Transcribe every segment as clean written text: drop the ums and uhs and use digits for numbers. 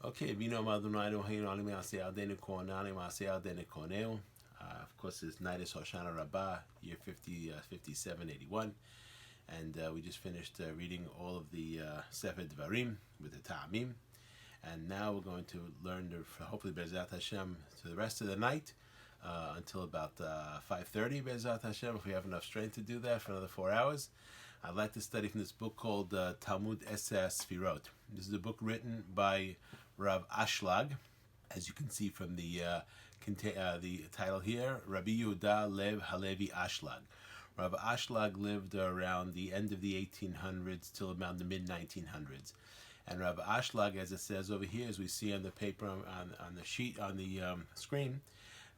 Okay, Vino Madunaido Haino Alima Seadene Kornani Maseadene Korneo. Of course, it's Nidus Hoshana Rabbah, year 5781. And we just finished reading all of the Sefer Dvarim with the Ta'amim. And now we're going to learn, hopefully, Bezat Hashem, to the rest of the night until about 5:30, Bezat Hashem, if we have enough strength to do that for another 4 hours. I'd like to study from this book called Talmud Eser HaSefirot. This is a book written by Rav Ashlag, as you can see from the title here, Rabbi Yehuda Lev Halevi Ashlag. Rav Ashlag lived around the end of the 1800s till about the mid-1900s. And Rav Ashlag, as it says over here, as we see on the paper, on the sheet, on the screen,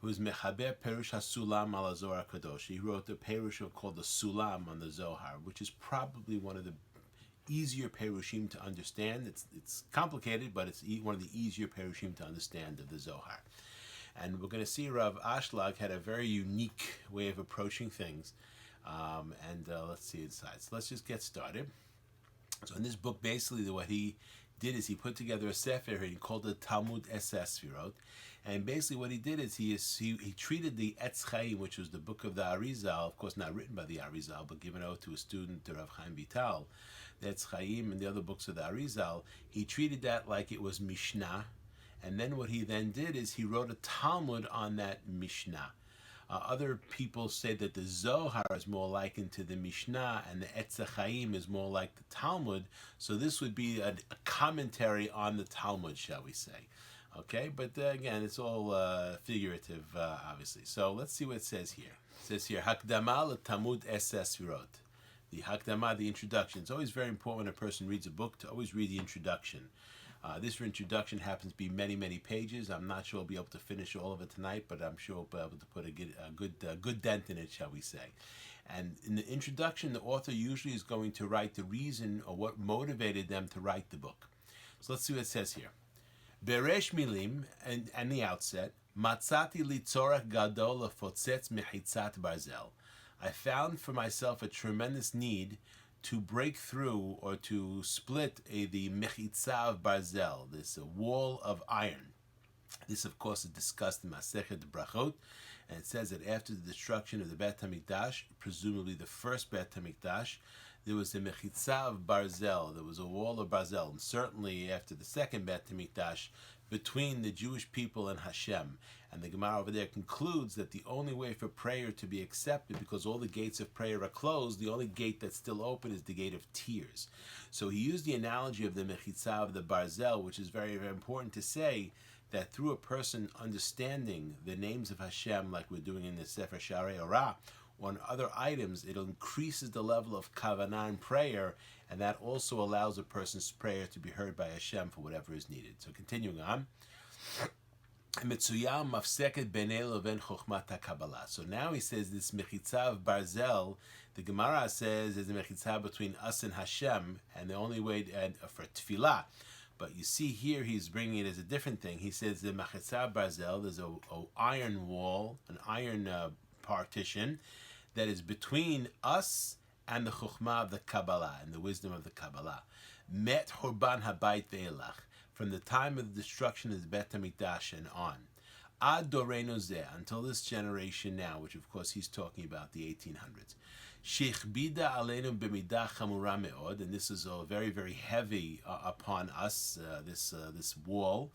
who's Mechaber Perush HaSulam al Zohar Kadosh. He wrote the Perush called the Sulam on the Zohar, which is probably one of the easier Perushim to understand. It's complicated, but it's one of the easier Perushim to understand of the Zohar. And we're going to see Rav Ashlag had a very unique way of approaching things. Let's see inside. So let's just get started. So in this book, basically what he did is he put together a sefer, he called it Talmud Eser HaSefirot. And basically what he did is he treated the Etz Chaim, which was the book of the Arizal, of course not written by the Arizal, but given out to a student, to Rav Chaim Vital, the Etz Chaim and the other books of the Arizal, he treated that like it was Mishnah. And then what he then did is he wrote a Talmud on that Mishnah. Other people say that the Zohar is more likened to the Mishnah and the Etz Chaim is more like the Talmud. So this would be a commentary on the Talmud, shall we say. Okay, but again, it's all figurative, obviously. So let's see what it says here. It says here, Hakdama Talmud Eser HaSefirot. The Hakdama, the introduction. It's always very important when a person reads a book to always read the introduction. This introduction happens to be many, many pages. I'm not sure I'll be able to finish all of it tonight, but I'm sure I'll be able to put a good dent in it, shall we say. And in the introduction, the author usually is going to write the reason or what motivated them to write the book. So let's see what it says here. Beresh milim, and the outset, Matzati li tzorach gadol lefotzetz mechitzat barzel. I found for myself a tremendous need to break through or to split the mechitza of barzel, this wall of iron. This, of course, is discussed in Masechet Brachot, and it says that after the destruction of the Beit HaMikdash, presumably the first Beit HaMikdash, there was a mechitza of barzel, there was a wall of barzel, and certainly after the second Beit HaMikdash, between the Jewish people and Hashem. And the Gemara over there concludes that the only way for prayer to be accepted, because all the gates of prayer are closed, the only gate that's still open is the gate of tears. So he used the analogy of the mechitza of the barzel, which is very, very important to say that through a person understanding the names of Hashem, like we're doing in the Sefer Sharei Orah, on other items, it increases the level of kavanah in prayer, and that also allows a person's prayer to be heard by Hashem for whatever is needed. So continuing on. So now he says this mechitza of barzel, the Gemara says is the mechitza between us and Hashem, and the only way for tefillah. But you see here he's bringing it as a different thing. He says the mechitza barzel, there's a iron wall, an iron partition that is between us and the chokhmah of the Kabbalah and the wisdom of the Kabbalah. Met Horban Habayit Ve'elach, from the time of the destruction of the Beit HaMikdash and on. Ad Dorenu Zeh, until this generation now, which of course he's talking about the 1800s. Sheichbida Aleinu B'midah Chamura Me'od, and this is very, very heavy upon us, this wall.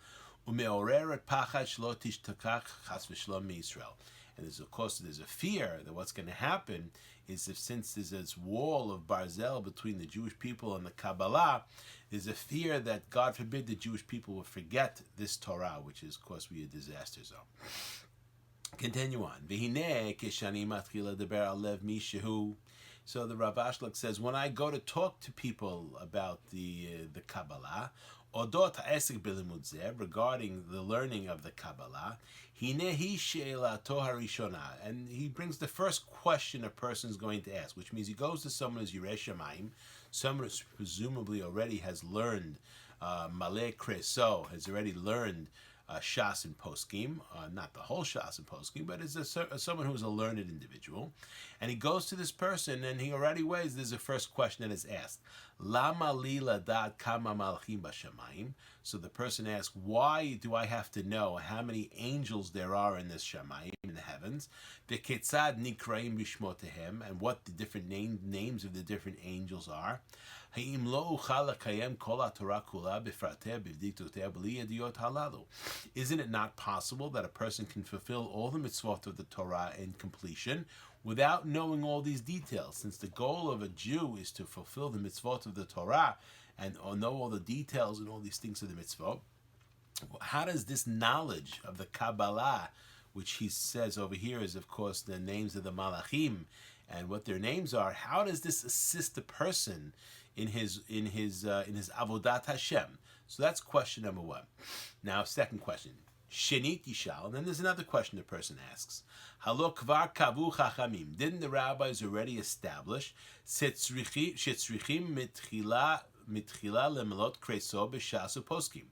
Ume'oreret Pachad Shlo Tishtakach Chas V'Shlom Yisrael. And there's a fear that what's going to happen is if since there's this wall of barzel between the Jewish people and the Kabbalah, there's a fear that, God forbid, the Jewish people will forget this Torah, which is, of course, be a disaster zone. Continue on. So the Rav Ashlag says, when I go to talk to people about the Kabbalah, regarding the learning of the Kabbalah, and he brings the first question a person is going to ask, which means he goes to someone who's Yirei Shamayim, someone who presumably already has learned Maleh Kreso, has already learned Shas and Poskim, not the whole Shas and Poskim, but is someone who is a learned individual. And he goes to this person and he already there's a first question that is asked. Lama li ladad kama malachim b'shamayim. So the person asks, why do I have to know how many angels there are in this shamayim, in the heavens? V'ketzad nikraim b'shmotehem, and what the different names of the different angels are. Ha'im lo uchal lakayem kol haTorah kula b'frateh b'vdikuteh b'li yediyot halalu. Isn't it not possible that a person can fulfill all the mitzvot of the Torah in completion without knowing all these details? Since the goal of a Jew is to fulfill the mitzvot of the Torah and know all the details and all these things of the mitzvot, how does this knowledge of the Kabbalah, which he says over here is of course the names of the Malachim and what their names are, how does this assist the person in his avodat Hashem? So that's question number one. Now, second question. Shenit Yishal, and then there's another question the person asks. Halo kvar kavu chachamim. Didn't the rabbis already establish shetzrichim mitchila lemelot kreso b'shas uposkim,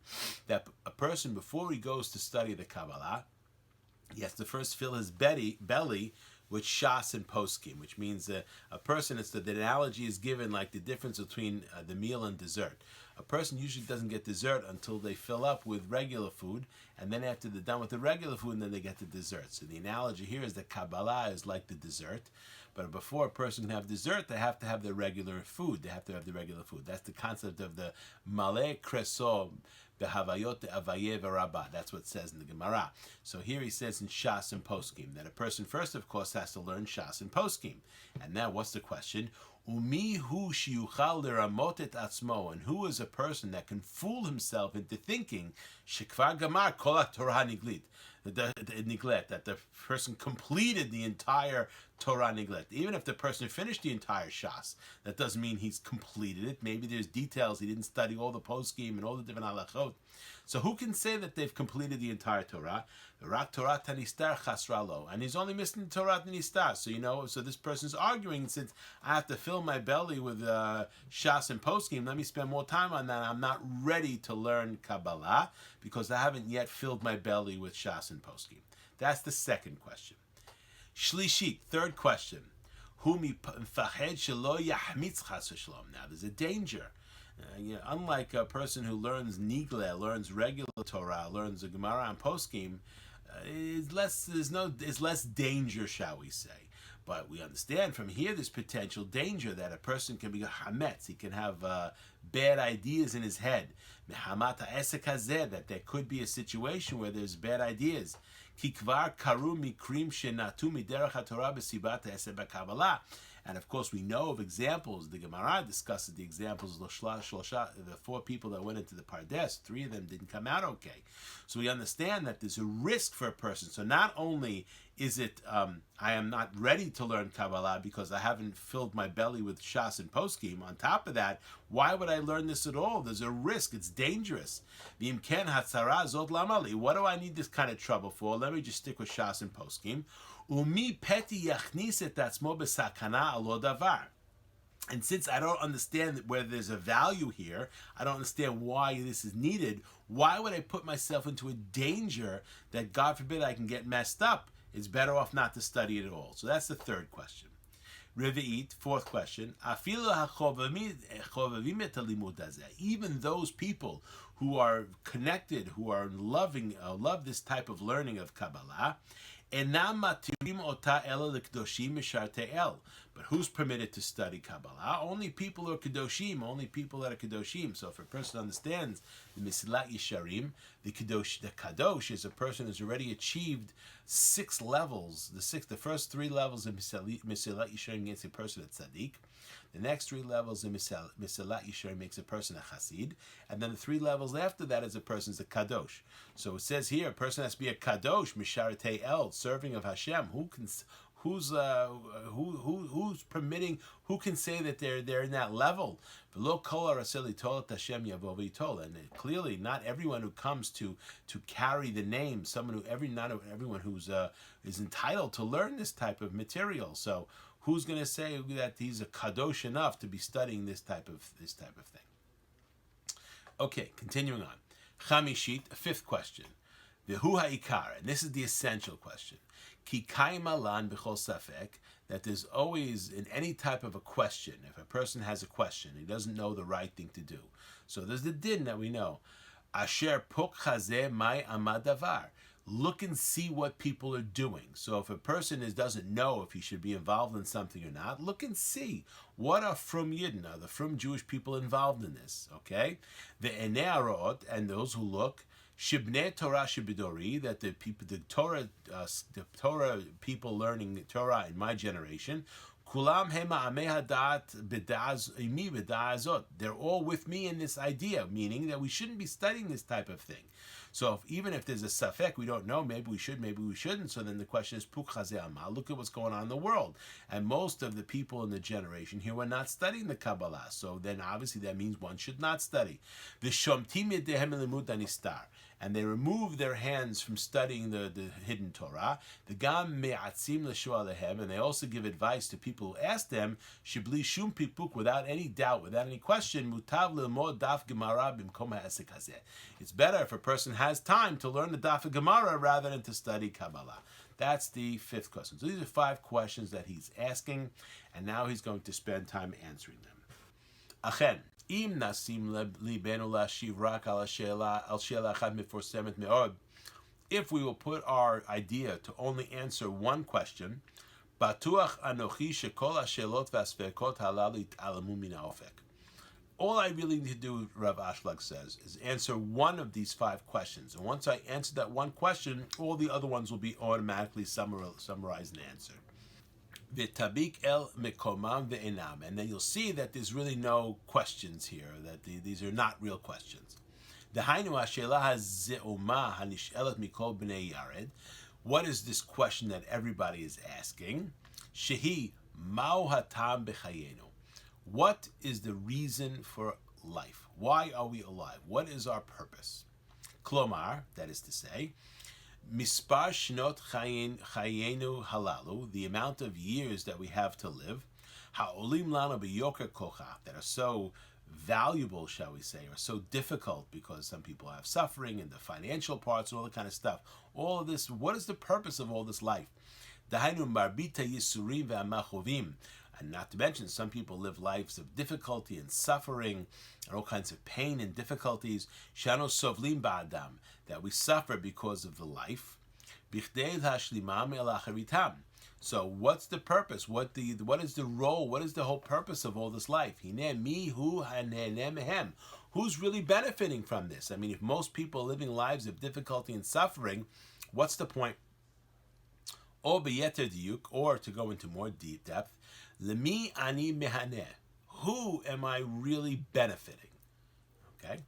that a person before he goes to study the Kabbalah, he has to first fill his belly with shas and poskim, which means a person, the analogy is given like the difference between the meal and dessert. A person usually doesn't get dessert until they fill up with regular food, and then after they're done with the regular food, and then they get the dessert. So the analogy here is that Kabbalah is like the dessert, but before a person can have dessert, they have to have the regular food. They have to have the regular food. That's the concept of the maleh kreso behavayot avaye v'rabah. That's what it says in the Gemara. So here he says in Shas and Poskim that a person first, of course, has to learn Shas and Poskim. And now, what's the question? Umi hu shiyuchal leramot et atzmo, and who is a person that can fool himself into thinking shekvar gamar kol haTorah niglit, that the person completed the entire Torah niglet. Even if the person finished the entire Shas, that doesn't mean he's completed it. Maybe there's details he didn't study all the poskim and all the different halachot. So who can say that they've completed the entire Torah? Rak Torah tanistar chasralo, and he's only missing the Torah tanistar. So this person's arguing, since I have to fill my belly with Shas and poskim, let me spend more time on that. I'm not ready to learn Kabbalah because I haven't yet filled my belly with Shas and poskim. That's the second question. Shlishit, third question. Now there's a danger. Unlike a person who learns Nigle, learns regular Torah, learns the Gemara and Poskim, is less danger, shall we say. But we understand from here there's potential danger that a person can be hametz. He can have bad ideas in his head. That there could be a situation where there's bad ideas. And of course, we know of examples. The Gemara discusses the examples of the four people that went into the Pardes. 3 of them didn't come out okay. So we understand that there's a risk for a person. So not only is it, I am not ready to learn Kabbalah because I haven't filled my belly with Shas and Poskim. On top of that, why would I learn this at all? There's a risk. It's dangerous. What do I need this kind of trouble for? Let me just stick with Shas and Poskim. And since I don't understand whether there's a value here, I don't understand why this is needed, why would I put myself into a danger that, God forbid, I can get messed up? It's better off not to study it at all. So that's the third question. Revi'it, fourth question. Even those people who are connected, who are love this type of learning of Kabbalah, but who's permitted to study Kabbalah? Only people who are Kedoshim, only people that are Kedoshim. So if a person understands the Mesilat Yesharim, the Kadosh is a person who's already achieved 6 levels. The first 3 levels of Mesilat Yesharim makes a person a tzaddik. The next 3 levels of Mesilat Yesharim makes a person a chassid, and then the 3 levels after that is a person's a kadosh. So it says here a person has to be a kadosh, misharetei el, serving of Hashem. Who's permitting? Who can say that they're in that level? And clearly, not everyone who comes to carry the name, not everyone who's is entitled to learn this type of material. So who's going to say that he's a kadosh enough to be studying this type of thing? Okay, continuing on. Chamishit, a 5th question. The hu ha'ikar, and this is the essential question. Ki kaima lan b'chol safek that there's always, in any type of a question, if a person has a question, he doesn't know the right thing to do. So there's the din that we know. Asher puk chazeh mai amadavar. Look and see what people are doing. So if a person doesn't know if he should be involved in something or not, look and see. What are from Yidden, are the from Jewish people involved in this? Okay? The enei arot, and those who look, shibnei Torah shibidori, that the people, the Torah people learning Torah in my generation, kulam hema amei hadat b'da'az imi b'da'azot. They're all with me in this idea, meaning that we shouldn't be studying this type of thing. So even if there's a safek, we don't know, maybe we should, maybe we shouldn't. So then the question is, Puk chazeh amal, look at what's going on in the world. And most of the people in the generation here were not studying the Kabbalah. So then obviously that means one should not study. V'shomtim yedehem limud anistar. And they remove their hands from studying the hidden Torah. The gam me'atzim l'shoalehem, and they also give advice to people who ask them, shibli shum pipuk, without any doubt, without any question, mutav l'mod daf gemara b'mkom ha'esek hazeh. It's better if a person has time to learn the daf of Gemara rather than to study Kabbalah. That's the fifth question. So these are 5 questions that he's asking, and now he's going to spend time answering them. Achen. If we will put our idea to only answer one question, all I really need to do, Rav Ashlag says, is answer one of these 5 questions. And once I answer that one question, all the other ones will be automatically summarized and answered. V'tabik el mekomam ve'enam, and then you'll see that there's really no questions here, that these are not real questions. Dehainu ha'she'ela ha'ze'uma ha'nishelet mikol b'nei yared. What is this question that everybody is asking? Shehi ma'u hatam b'chayenu. What is the reason for life? Why are we alive? What is our purpose? Klomar, that is to say, Mispar shnot chayenu halalu, the amount of years that we have to live, ha'olim lanu b'yoker kocha, that are so valuable, shall we say, or so difficult because some people have suffering and the financial parts and all that kind of stuff. All of this, what is the purpose of all this life? Dahainu marbita yisurim ve'amachovim. And not to mention, some people live lives of difficulty and suffering and all kinds of pain and difficulties. Shano sovlim ba'adam, that we suffer because of the life. Bichdei hashlimam el acharitam. So what's the purpose? What is the role? What is the whole purpose of all this life? Hineh mi hu haneh mehem. Who's really benefiting from this? I mean, if most people are living lives of difficulty and suffering, what's the point? Or beyeter diuk, or to go into more deep depth, Lemi ani mehaneh. Who am I really benefiting? Okay.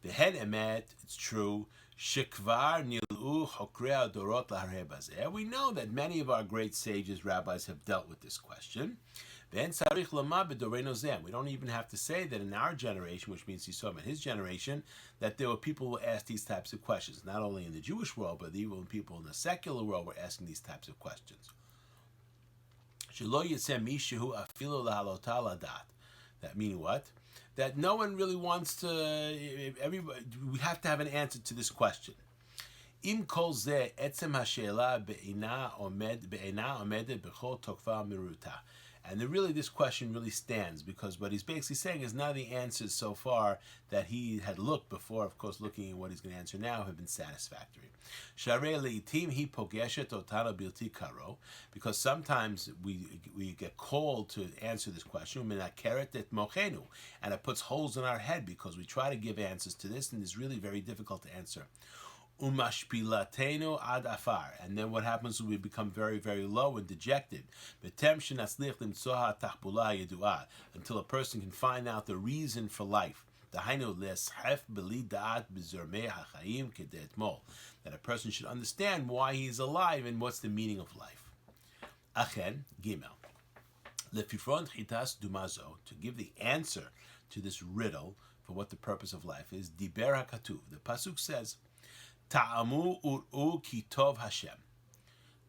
V'hen emet, it's true. Shekvar nilu chokrei adorot lahareh bazeh. We know that many of our great sages, rabbis, have dealt with this question. V'hen tzarich lama b'doreinu zeh. We don't even have to say that in our generation, which means Yisroel, in his generation, that there were people who asked these types of questions. Not only in the Jewish world, but even people in the secular world were asking these types of questions. That meaning what? That no one really wants to. We have to have an answer to this question. Im kol zeh etzem hashela be'ina omedet b'chol tokva miruta. And really, this question really stands because what he's basically saying is none of the answers so far that he had looked before, of course, looking at what he's going to answer now, have been satisfactory. Because sometimes we get called to answer this question, and it puts holes in our head because we try to give answers to this, and it's really very difficult to answer. Umashpilatenu ad afar, and then what happens when we become very, very low and dejected? Until a person can find out the reason for life. That a person should understand why he's alive and what's the meaning of life. Achen Gimel. Lefifron chitas dumazo, to give the answer to this riddle for what the purpose of life is. Diber hakatuv. The pasuk says, Ta'amu ur'u ki tov Hashem.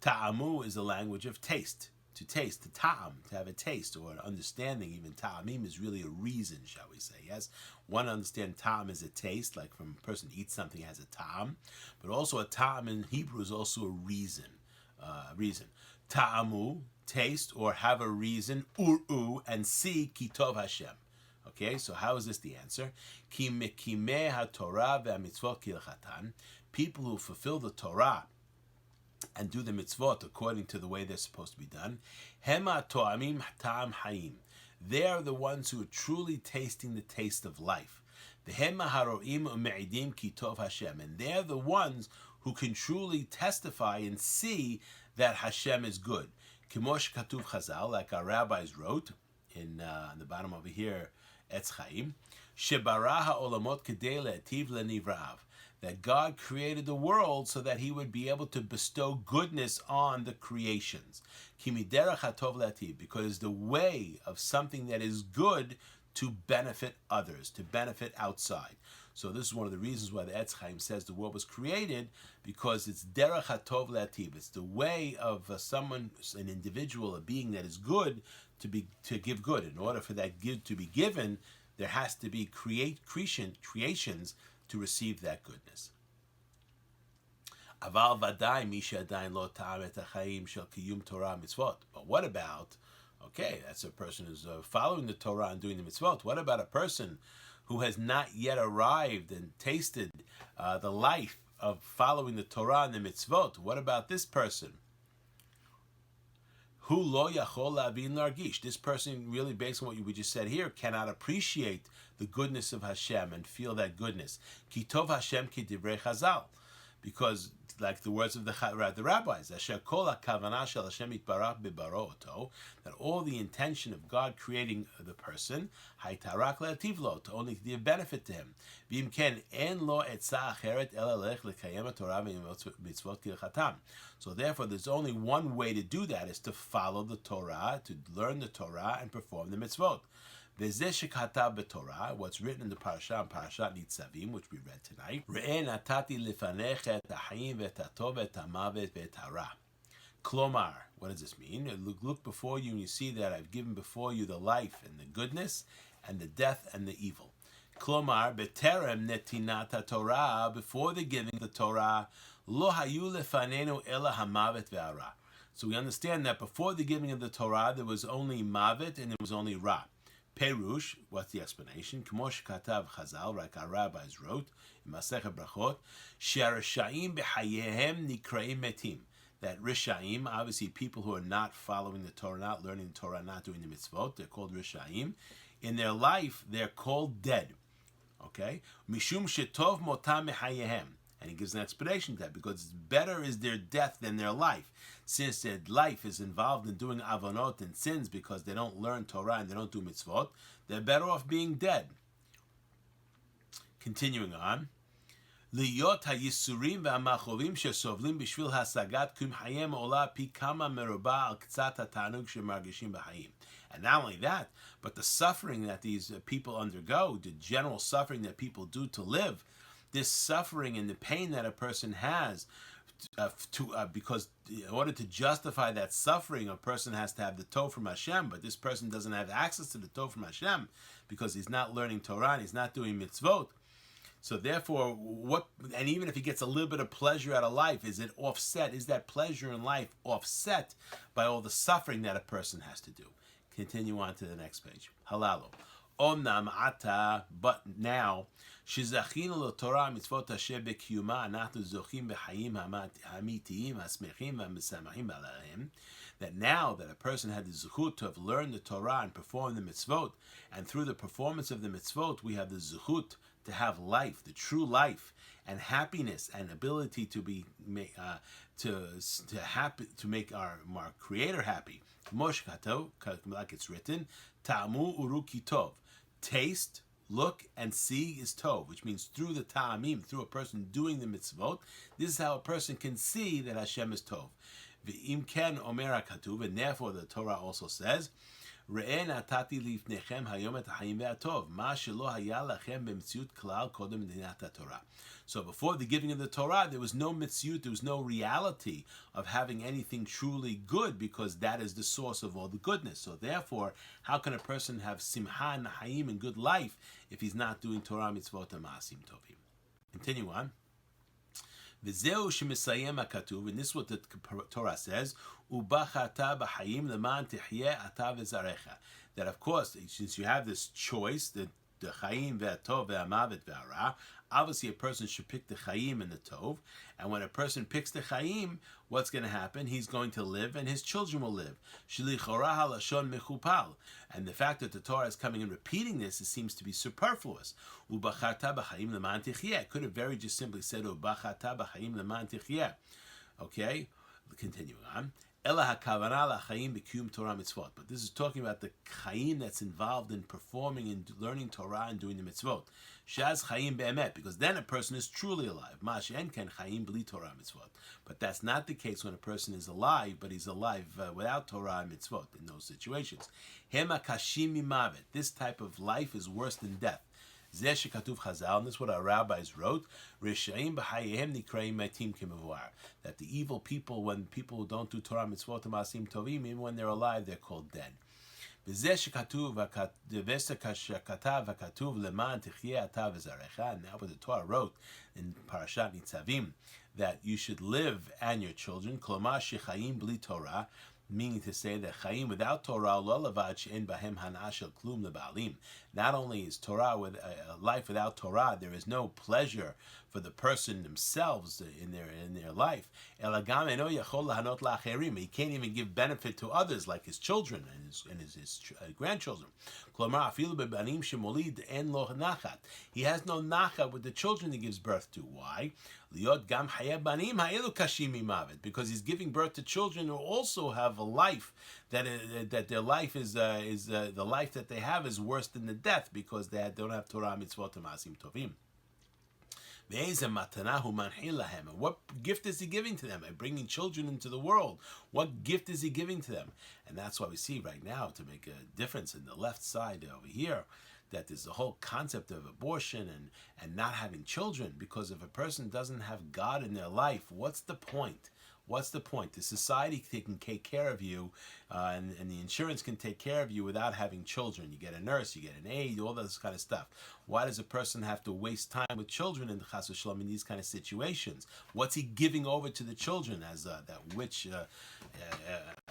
Ta'amu is the language of taste. To taste, to ta'am, to have a taste or an understanding. Even ta'amim is really a reason, shall we say. Yes, one understands ta'am is a taste, like when a person eats something, it has a ta'am. But also a ta'am in Hebrew is also a reason. ta'amu, taste or have a reason, ur'u, and see ki tov Hashem. Okay, so how is this the answer? Ki mekimei ha-Torah ve'amitzvot kilchatan, people who fulfill the Torah and do the mitzvot according to the way they're supposed to be done, hema to'amim ta'am hayim, they are the ones who are truly tasting the taste of life. The hema haroim u'me'idim ki tov Hashem, and they're the ones who can truly testify and see that Hashem is good. Kimosh katuv chazal, like our rabbis wrote in the bottom over here, Etz Chaim, shebara ha'olamot kedei le'ativ le'nivra'av, that God created the world so that He would be able to bestow goodness on the creations. Kimiderach hatov le'ativ, because the way of something that is good to benefit others, to benefit outside. So this is one of the reasons why the Etz Chaim says the world was created, because it's derech hatov le'ativ. It's the way of someone, an individual, a being that is good, to give good. In order for that good to be given, there has to be creations to receive that goodness. Aval vadai mi she'adayin lo ta'am et ha'chaim shel kiyum Torah mitzvot. But what about, okay, that's a person who's following the Torah and doing the mitzvot. What about a person who has not yet arrived and tasted the life of following the Torah and the mitzvot? What about this person? Hu lo yachol la'avin largish. This person, really based on what we just said here, cannot appreciate the goodness of Hashem and feel that goodness. Ki tov Hashem ki divrei Chazal, because like the words of the rabbis, asher kol hakavana shel Hashem yitbarach bebaro oto, that all the intention of God creating the person, haytarak le'ativ lo, to only give benefit to him. V'im ken en lo etza acheret ela lech lekayem Torah v'mitzvot kilchatam. So therefore, there's only one way to do that, is to follow the Torah, to learn the Torah and perform the mitzvot. V'zeh shekatav b'Torah, what's written in the parashat Nitzavim, which we read tonight. Re'eh natati lifanecha et ha'chayim v'et ha'tov v'et ha'mavet v'et ha'ra. Klomar, what does this mean? Look before you and you see that I've given before you the life and the goodness and the death and the evil. Klomar, beterem netinat ha'Torah, before the giving of the Torah, lo hayu lefanenu ela ha'mavet v'ha'ra. So we understand that before the giving of the Torah, there was only mavet and there was only ra. Perush, what's the explanation? K'mosh katav Chazal, like our rabbis wrote in Masechet Brachot, she'rashaim b'chayehem nikraim metim. That rishaim, obviously people who are not following the Torah, not learning the Torah, not doing the mitzvot, they're called rishaim. In their life, they're called dead. Okay? Mishum shetov motam mechayehem. And he gives an explanation to that, because better is their death than their life. Since their life is involved in doing avonot and sins because they don't learn Torah and they don't do mitzvot, they're better off being dead. Continuing on. Liyot hayisurim ve'amachovim shesovlim b'shvil hasagat kum hayem ola pi kama meruba al k'tzat ha'tanug shemargishim b'hayim. And not only that, but the suffering that these people undergo, the general suffering that people do to live, this suffering and the pain that a person has, because in order to justify that suffering, a person has to have the Torah from Hashem, but this person doesn't have access to the Torah from Hashem because he's not learning Torah and he's not doing mitzvot. So therefore, and even if he gets a little bit of pleasure out of life, is it offset? Is that pleasure in life offset by all the suffering that a person has to do? Continue on to the next page. Halalo. Omnam ata, but now, shizachinu lo Torah mitzvot asher bekiyuma anachnu zochim b'chayim hamitiyim hasmechim v'mesamachim b'aleim. That now that a person had the zechut to have learned the Torah and performed the mitzvot, and through the performance of the mitzvot, we have the zechut to have life, the true life, and happiness, and ability to be to make our Creator happy. Moshkato, like it's written, ta'amu uru kitov. Taste, look, and see is tov, which means through the ta'amim, through a person doing the mitzvot, this is how a person can see that Hashem is tov. V'im ken omer hakatuv, and therefore the Torah also says, Re'eh natati lifnechem hayom et ha'chayim ve'atov, ma shelo haya lachem b'mtziut klal kodem dinat haTorah. So before the giving of the Torah, there was no mitzvut, there was no reality of having anything truly good, because that is the source of all the goodness. So therefore, how can a person have simcha and hayim and good life if he's not doing Torah mitzvot and ma'asim tovim? Continue on. V'zeu shemisayem hakatuv, and this is what the Torah says, ubachata b'chayim leman tihyeh ata v'zarecha. That of course, since you have this choice, the chayim ve'atov ve'amavet ve'ara, obviously a person should pick the chayim and the tov, and when a person picks the chayim, what's going to happen? He's going to live, and his children will live. Shelichora halashon mechupal, and the fact that the Torah is coming and repeating this, it seems to be superfluous. Ubacharta b'chayim leman tihyeh. Could have very just simply said ubacharta b'chayim leman tihyeh. Okay, continuing on. But this is talking about the chayim that's involved in performing and learning Torah and doing the mitzvot. Shaz chayim be'emet, because then a person is truly alive. Ma she'en ken chayim bli Torah mitzvot. But that's not the case when a person is alive, but he's alive without Torah and mitzvot in those situations. Hema kashim mimavet. This type of life is worse than death. Zeh shekatuv Chazal, and this is what our rabbis wrote, Rishaim b'chayehem nikraim metim k'mevuar, that the evil people, when people don't do Torah mitzvot ma'asim tovim, even when they're alive, they're called dead. V'zeh shekatuv v'katav v'katuv leman tichye ata v'zarecha, and now what the Torah wrote in Parashat Nitzavim, that you should live and your children, klomar shechayim bli Torah, meaning to say that chayim without Torah, not only is Torah with life without Torah, there is no pleasure for the person themselves in their life. He can't even give benefit to others like his children and his grandchildren. He has no nachat with the children he gives birth to. Why? Because he's giving birth to children who also have a life that their life is the life that they have is worse than the death, because they don't have Torah mitzvot ma'asim tovim. What gift is he giving to them by bringing children into the world? What gift is he giving to them? And that's why we see right now, to make a difference in the left side over here, that there's a whole concept of abortion and not having children, because if a person doesn't have God in their life, what's the point? What's the point? The society can take care of you, and the insurance can take care of you without having children. You get a nurse, you get an aide, all this kind of stuff. Why does a person have to waste time with children in the Chas v'Shalom in these kind of situations? What's he giving over to the children? As that witch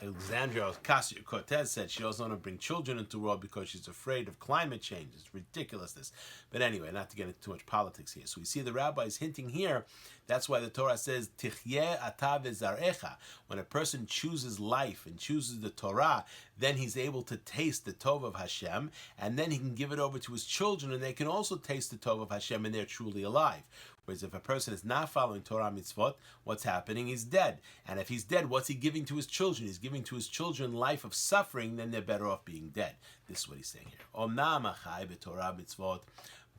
Alexandria Ocasio-Cortez said, she doesn't want to bring children into the world because she's afraid of climate change. It's ridiculousness. But anyway, not to get into too much politics here. So we see the rabbis hinting here. That's why the Torah says, Tichye ata v'zarecha. When a person chooses life and chooses the Torah, then he's able to taste the Tov of Hashem, and then he can give it over to his children, and they can also taste the Tov of Hashem, and they're truly alive. Whereas if a person is not following Torah mitzvot, what's happening? He's dead. And if he's dead, what's he giving to his children? He's giving to his children life of suffering, then they're better off being dead. This is what he's saying here. Omnam achai b'Torah mitzvot.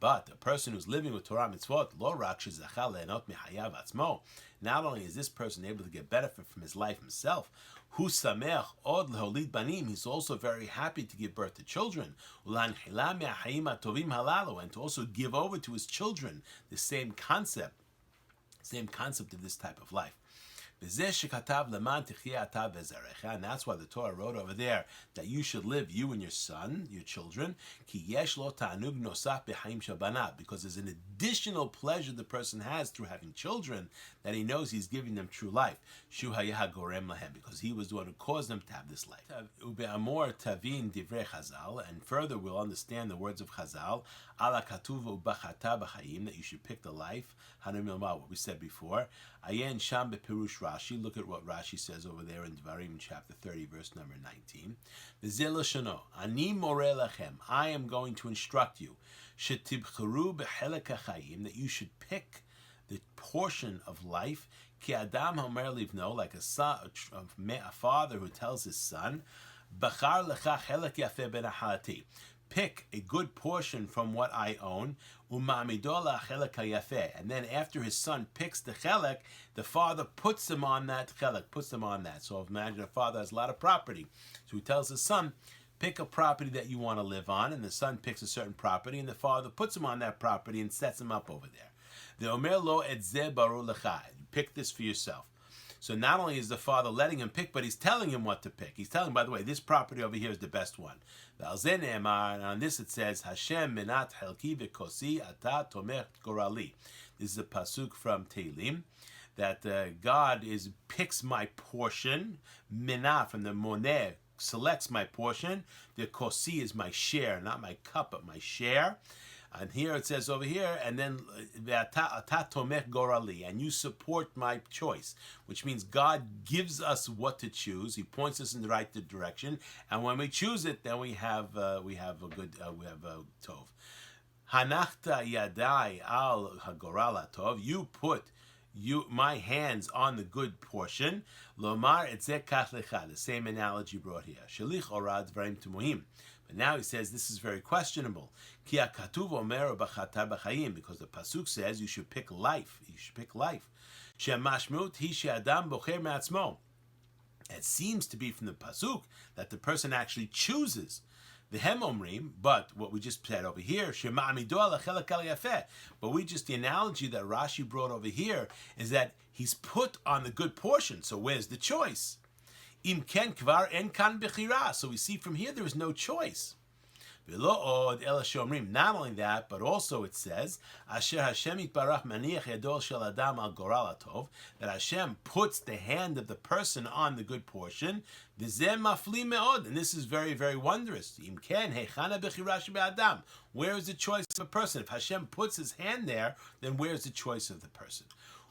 But a person who's living with Torah mitzvot, lo rak shezachal lehenot michayav atzmo, not only is this person able to get benefit from his life himself, hu samech od leholid banim, he's also very happy to give birth to children, ulanchila me'achayim hatovim halalu, and to also give over to his children the same concept of this type of life. And that's why the Torah wrote over there that you should live, you and your son, your children, because there's an additional pleasure the person has through having children, that he knows he's giving them true life, because he was the one who caused them to have this life. And further we'll understand the words of Chazal, that you should pick the life, what we said before. Ayen Sham bepirush Rashi. Look at what Rashi says over there in Dvarim chapter 30, verse number 19. V'zeh lashano, ani moreh lachem, I am going to instruct you, shetibcheru b'chelek hachayim, that you should pick the portion of life, ki adam hamer livno, like a father who tells his son, bachar lecha chelek yafeh ben ahalati, pick a good portion from what I own, and then after his son picks the chelek, the father puts him on that chelek, So imagine a father has a lot of property. So he tells his son, pick a property that you want to live on, and the son picks a certain property, and the father puts him on that property and sets him up over there. The omer lo et zeh baru lecha, pick this for yourself. So not only is the father letting him pick, but he's telling him what to pick. He's telling him, by the way, this property over here is the best one. And on this it says, Hashem menat helki v'kosi ata tomech gorali. This is a pasuk from Tehillim. that God picks my portion, minah from the moneh, selects my portion. The kosi is my share, not my cup, but my share. And here it says over here, and then ve'ata tomech gorali, and you support my choice, which means God gives us what to choose. He points us in the right direction, and when we choose it, then we have a tov. Hanachta yadai al hagoral tov. You put my hands on the good portion. Lomar etzeh kach lecha. The same analogy brought here. Shalich orad dvarim tumuhim. But now he says this is very questionable. Ki hakatuv omer b'chata b'chayim, because the pasuk says you should pick life. You should pick life. Shemashmut hi she'adam bocher me'atzmo. It seems to be from the pasuk that the person actually chooses. The hem omrim, but what we just said over here, shema amido ala chelak al yafeh. But the analogy that Rashi brought over here is that he's put on the good portion. So where's the choice? Im ken kvar en kan bechira. So we see from here there is no choice. Not only that, but also it says, Asher Hashem itbarach maniach yadol shel adam al goral atov, that Hashem puts the hand of the person on the good portion. V'zeh mafli meod, and this is very, very wondrous. Im ken heichana bechira shebe'adam. Where is the choice of a person? If Hashem puts His hand there, then where is the choice of the person?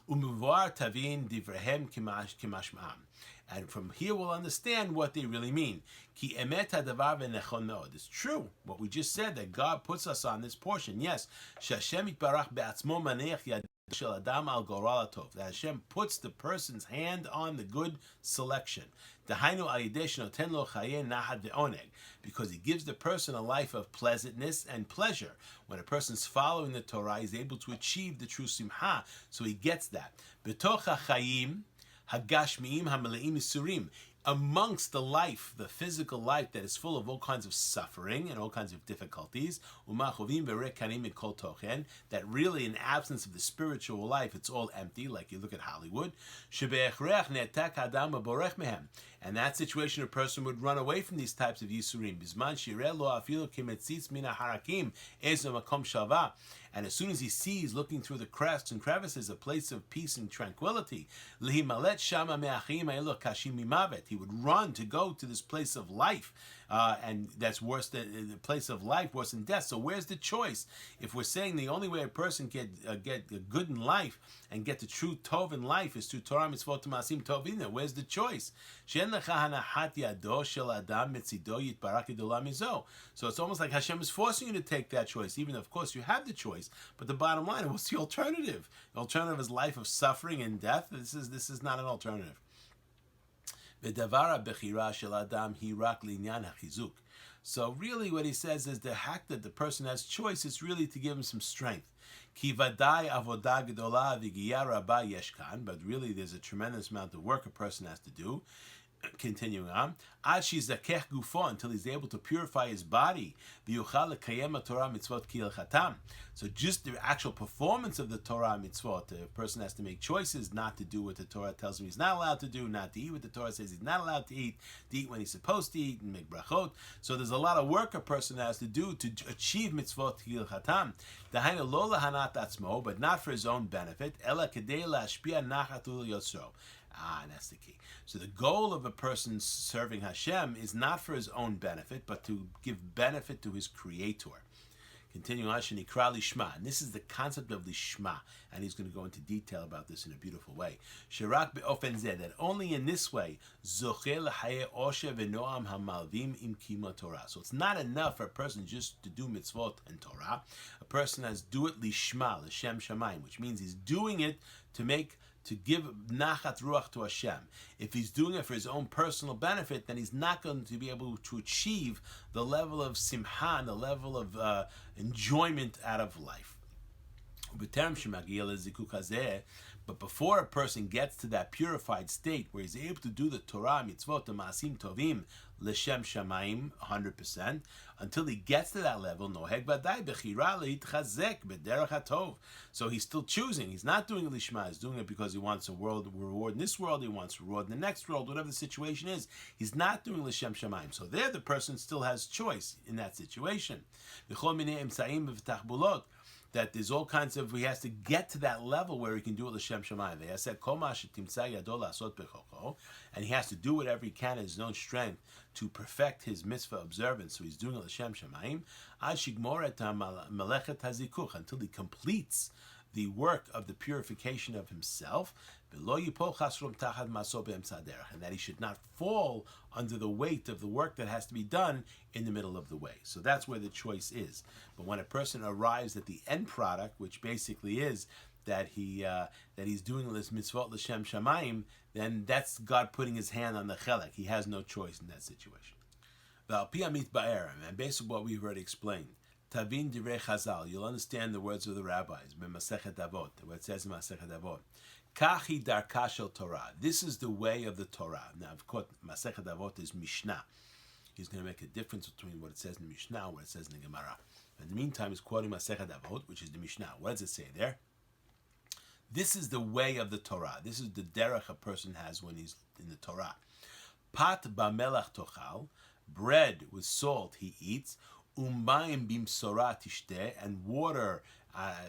U'muvar tavin divrehem kimashma'am. And from here we'll understand what they really mean. Ki emet hadavar v'nechon meod. It's true what we just said, that God puts us on this portion. Yes, Hashem itbarach be'atzmo maneach yad shel adam al goral atov. That Hashem puts the person's hand on the good selection. Dahainu al yidei shenoten lo chayei nachat ve'oneg, because He gives the person a life of pleasantness and pleasure. When a person's following the Torah, he's able to achieve the true simcha. So he gets that. B'toch hachayim hagashmiim hamaleim isurim, amongst the life, the physical life that is full of all kinds of suffering and all kinds of difficulties, that really in absence of the spiritual life, it's all empty, like you look at Hollywood. And that situation, a person would run away from these types of yisurim. And as soon as he sees, looking through the crests and crevices, a place of peace and tranquility, he would run to go to this place of life. And that's worse than the place of life, worse than death. So where's the choice? If we're saying the only way a person can get good in life and get the true tov in life is through Torah mitzvot maasim tovim, where's the choice? So it's almost like Hashem is forcing you to take that choice, even though of course you have the choice. But the bottom line, what's the alternative? The alternative is life of suffering and death. This is not an alternative. So really what he says is the fact that the person has choice is really to give him some strength. But really there's a tremendous amount of work a person has to do. Continuing on, until he's able to purify his body. So just the actual performance of the Torah mitzvot, the person has to make choices not to do what the Torah tells him he's not allowed to do, not to eat what the Torah says he's not allowed to eat when he's supposed to eat, and make brachot. So there's a lot of work a person has to do to achieve mitzvot kilchatam. But not for his own benefit. And that's the key. So the goal of a person serving Hashem is not for his own benefit, but to give benefit to his Creator. Continuing on, Shenikra Lishma. And this is the concept of Lishma. And he's going to go into detail about this in a beautiful way. Shirak be'ofen zeh, that only in this way, Zocheh l'chayei osher v'noam hamalvim im kima Torah. So it's not enough for a person just to do mitzvot and Torah. A person has to do it Lishma, L'shem Shamayim, which means he's doing it to give nachat ruach to Hashem. If he's doing it for his own personal benefit, then he's not going to be able to achieve the level of simcha, the level of enjoyment out of life. But before a person gets to that purified state where he's able to do the Torah, mitzvot, the maasim tovim, l'shem shamayim, 100%, until he gets to that level, noheg vadai bechira leitchazek b'derech hatov. So he's still choosing. He's not doing it lishma. He's doing it because he wants a reward in this world. He wants a reward in the next world. Whatever the situation is, he's not doing l'shem shamayim. So there, the person still has choice in that situation. that there's all kinds of, he has to get to that level where he can do it l'shem shamayim. They said, and he has to do whatever he can in his own strength to perfect his mitzvah observance. So he's doing it l'shem shamayim until he completes the work of the purification of himself, and that he should not fall under the weight of the work that has to be done in the middle of the way. So that's where the choice is. But when a person arrives at the end product, which basically is that he's doing this mitzvot l'shem shamayim, then that's God putting his hand on the chelek. He has no choice in that situation. And based on what we've already explained, Tavin divrei Chazal, you'll understand the words of the rabbis. B'Masechet Avot, what it says in Masechet Avot. Kachi darka shel Torah. This is the way of the Torah. Now, of course, Masechet Avot is Mishnah. He's going to make a difference between what it says in the Mishnah and what it says in the Gemara. In the meantime, he's quoting Masechet Avot, which is the Mishnah. What does it say there? This is the way of the Torah. This is the derech a person has when he's in the Torah. Pat ba'melach tochal, bread with salt he eats. Umayim bimsora tishteh, and water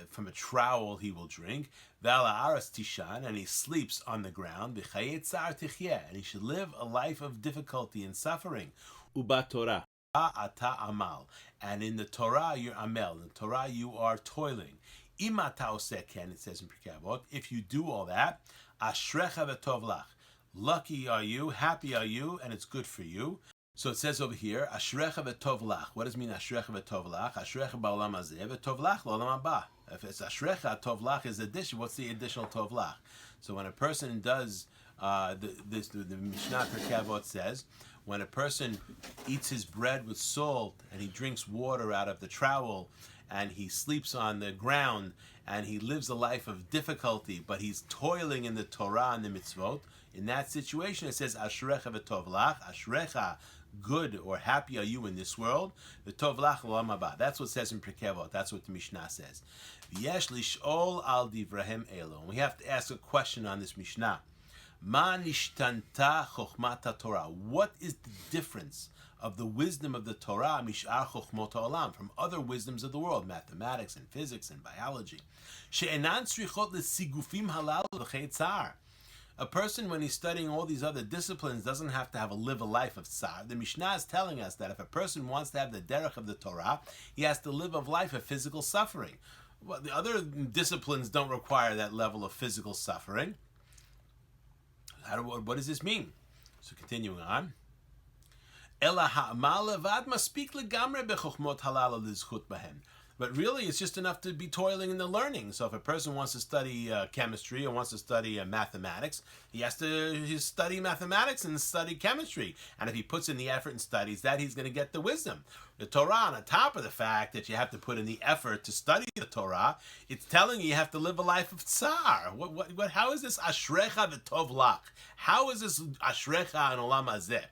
from a trowel he will drink. V'ala aras tishan, and he sleeps on the ground. V'chayet tzar tichyeh, and he should live a life of difficulty and suffering. Uba Torah ata amal, and in the Torah you're amel. In the Torah you are toiling. Imata oseh ken, it says in Pirkei Avot, if you do all that, ashrecha v'tov lach, lucky are you, happy are you, and it's good for you. So it says over here, Ashrecha v'tov lach. What does it mean, Ashrecha v'tov lach? Ashrecha ba'olam hazeh, v'tov lach l'olam haba. If it's Ashrecha, tov lach is addition. What's the additional tov lach? So when a person does, the Mishnah Pirkei Avot says, when a person eats his bread with salt, and he drinks water out of the trowel, and he sleeps on the ground, and he lives a life of difficulty, but he's toiling in the Torah and the mitzvot, in that situation it says, Ashrecha v'tov lach, Ashrecha, good or happy are you in this world. The tov lach l'olam haba. That's what it says in Pirkei Avot. That's what the Mishnah says. V'yesh lish'ol al divrahem elo. We have to ask a question on this Mishnah. Ma nishtanta chokhmat Torah. What is the difference of the wisdom of the Torah mish'ar chokhmot ha'olam, from other wisdoms of the world, mathematics and physics and biology? She'enan tzrichot lesigufim halal v'chei tzar. A person, when he's studying all these other disciplines, doesn't have to live a life of tsar. The Mishnah is telling us that if a person wants to have the derech of the Torah, he has to live a life of physical suffering. Well, the other disciplines don't require that level of physical suffering. What does this mean? So continuing on. Ela ha'amal levad maspik legamre bechokhmot halal lizchut bahem. But really, it's just enough to be toiling in the learning. So if a person wants to study chemistry or wants to study mathematics, he has to study mathematics and study chemistry. And if he puts in the effort and studies that, he's going to get the wisdom. The Torah, on top of the fact that you have to put in the effort to study the Torah, it's telling you have to live a life of tsar. How is this ashrecha v'tov lach? How is this ashrecha in olam hazeh?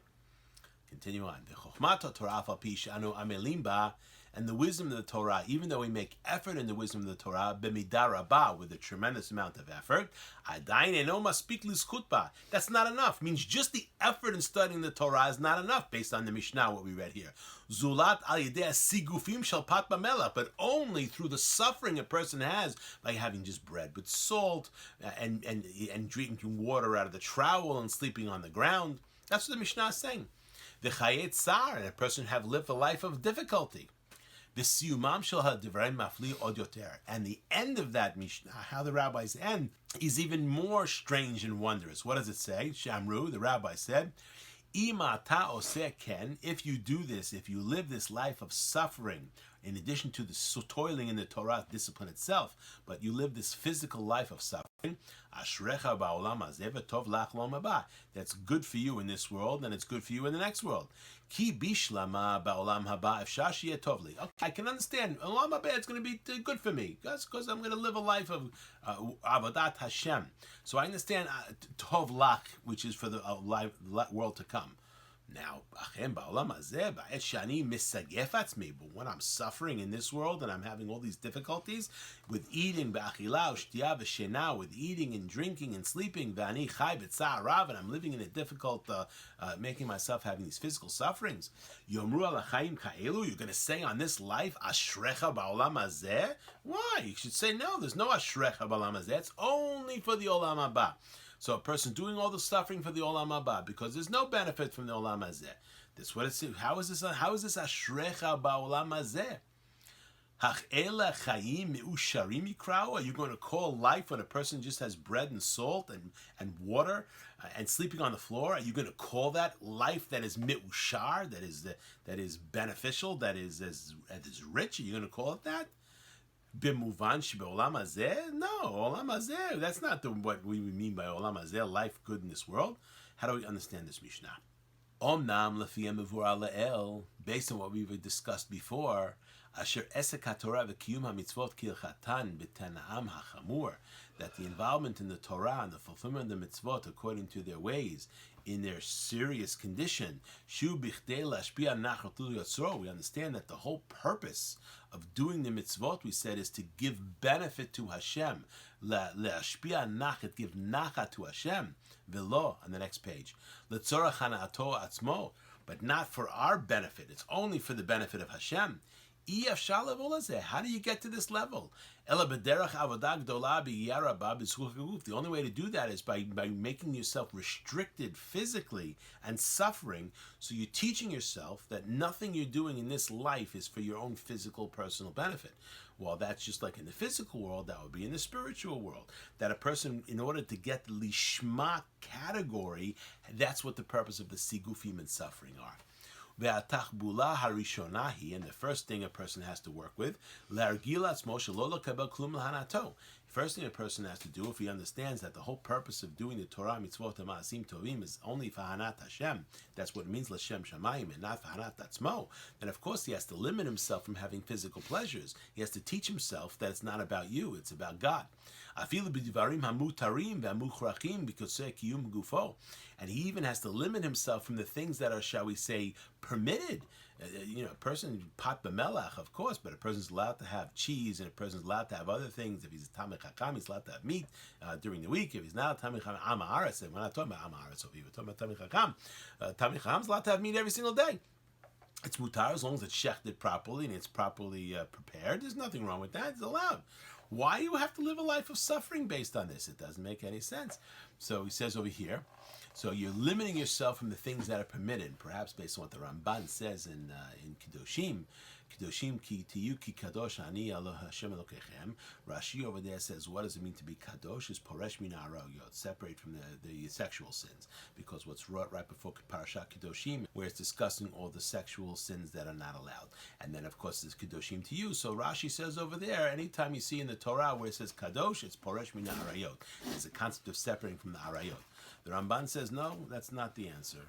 Continue on. The chokhmat Torah al pi she'anu amelim ba. And the wisdom of the Torah, even though we make effort in the wisdom of the Torah, b'midah rabbah, with a tremendous amount of effort, adayin eno maspik lizchut ba. That's not enough. It means just the effort in studying the Torah is not enough, based on the Mishnah, what we read here. Zulat al yedei sigufim shel pat b'melach, but only through the suffering a person has by having just bread with salt and drinking water out of the trowel and sleeping on the ground. That's what the Mishnah is saying. The chayet tsar, and a person have lived a life of difficulty. And the end of that Mishnah, how the rabbis end, is even more strange and wondrous. What does it say? Shamru, the rabbi said, if you do this, if you live this life of suffering, in addition to the toiling in the Torah discipline itself, but you live this physical life of suffering, that's good for you in this world, and it's good for you in the next world. Okay, I can understand. Olam haba, it's going to be good for me. That's because I'm going to live a life of avodat Hashem. So I understand tov lach, which is for the world to come. Now, but when I'm suffering in this world and I'm having all these difficulties with eating, with eating and drinking and sleeping, and I'm living in a difficult, making myself having these physical sufferings, you're going to say on this life, Ashrecha ba'olam hazeh? Why? You should say, no, there's no Ashrecha ba'olam hazeh. It's only for the Olam Haba. So a person doing all the suffering for the Olam Haba because there's no benefit from the Olam Hazeh. That's what it's. How is this Ashrecha ba'olam hazeh? Hach'ela chayim me'usharim yikrau? Are you going to call life when a person just has bread and salt and water and sleeping on the floor? Are you going to call that life that is me'ushar, that is beneficial, that is rich? Are you going to call it that? B'muvan she'be'olam hazeh? No, olam hazeh. That's not what we mean by olam hazeh, life good in this world. How do we understand this Mishnah? Omnam lefi mevurah le'el, based on what we've discussed before, asher esek haTorah v'kiyum hamitzvot kilchatan b'tana'am hachamur, that the involvement in the Torah and the fulfillment of the mitzvot according to their ways, in their serious condition, shu bichdei lashpia nachat yotzro. We understand that the whole purpose of doing the mitzvot, we said, is to give benefit to Hashem. Lashpia nachat, give nachat to Hashem. Velo, on the next page. Letzorach hana'ato atzmo, but not for our benefit. It's only for the benefit of Hashem. How do you get to this level? The only way to do that is by making yourself restricted physically and suffering. So you're teaching yourself that nothing you're doing in this life is for your own physical, personal benefit. Well, that's just like in the physical world, that would be in the spiritual world. That a person, in order to get the lishma category, that's what the purpose of the sigufim and suffering are. Ve'atachbula harishonahi, and the first thing a person has to work with, le'argil atzmo shelo lekabel klum lahanato. First thing a person has to do, if he understands that the whole purpose of doing the Torah, mitzvot, and ma'asim tovim is only for hanat Hashem, that's what it means, l'shem shamayim, and not for hanat atzmo, then of course he has to limit himself from having physical pleasures. He has to teach himself that it's not about you, it's about God. Afilu b'divarim hamutarim v'amuchrachim b'koseh kiyum gufo. And he even has to limit himself from the things that are, shall we say, permitted. A person, pat b'melach, of course, but a person's allowed to have cheese, and a person's allowed to have other things. If he's a tamei chakam, he's allowed to have meat during the week. If he's not a tamei chakam, am haaretz, and we're not talking about am haaretz over here, we're talking about tamei chakam. Tamei chakam's allowed to have meat every single day. It's mutar as long as it's shechted properly and it's properly prepared. There's nothing wrong with that. It's allowed. Why do you have to live a life of suffering based on this? It doesn't make any sense. So he says over here, so you're limiting yourself from the things that are permitted, perhaps based on what the Ramban says in Kedoshim. Kedoshim ki tiyu ki kadosh ani Elo Hashem Elokechem. Rashi over there says, what does it mean to be kadosh? Is poresh min ha'arayot, separate from the sexual sins. Because what's right before Parashat Kedoshim, where it's discussing all the sexual sins that are not allowed. And then, of course, there's Kedoshim to you. So Rashi says over there, anytime you see in the Torah where it says kadosh, it's poresh min ha'arayot. There's a concept of separating from the arayot. The Ramban says, no, that's not the answer.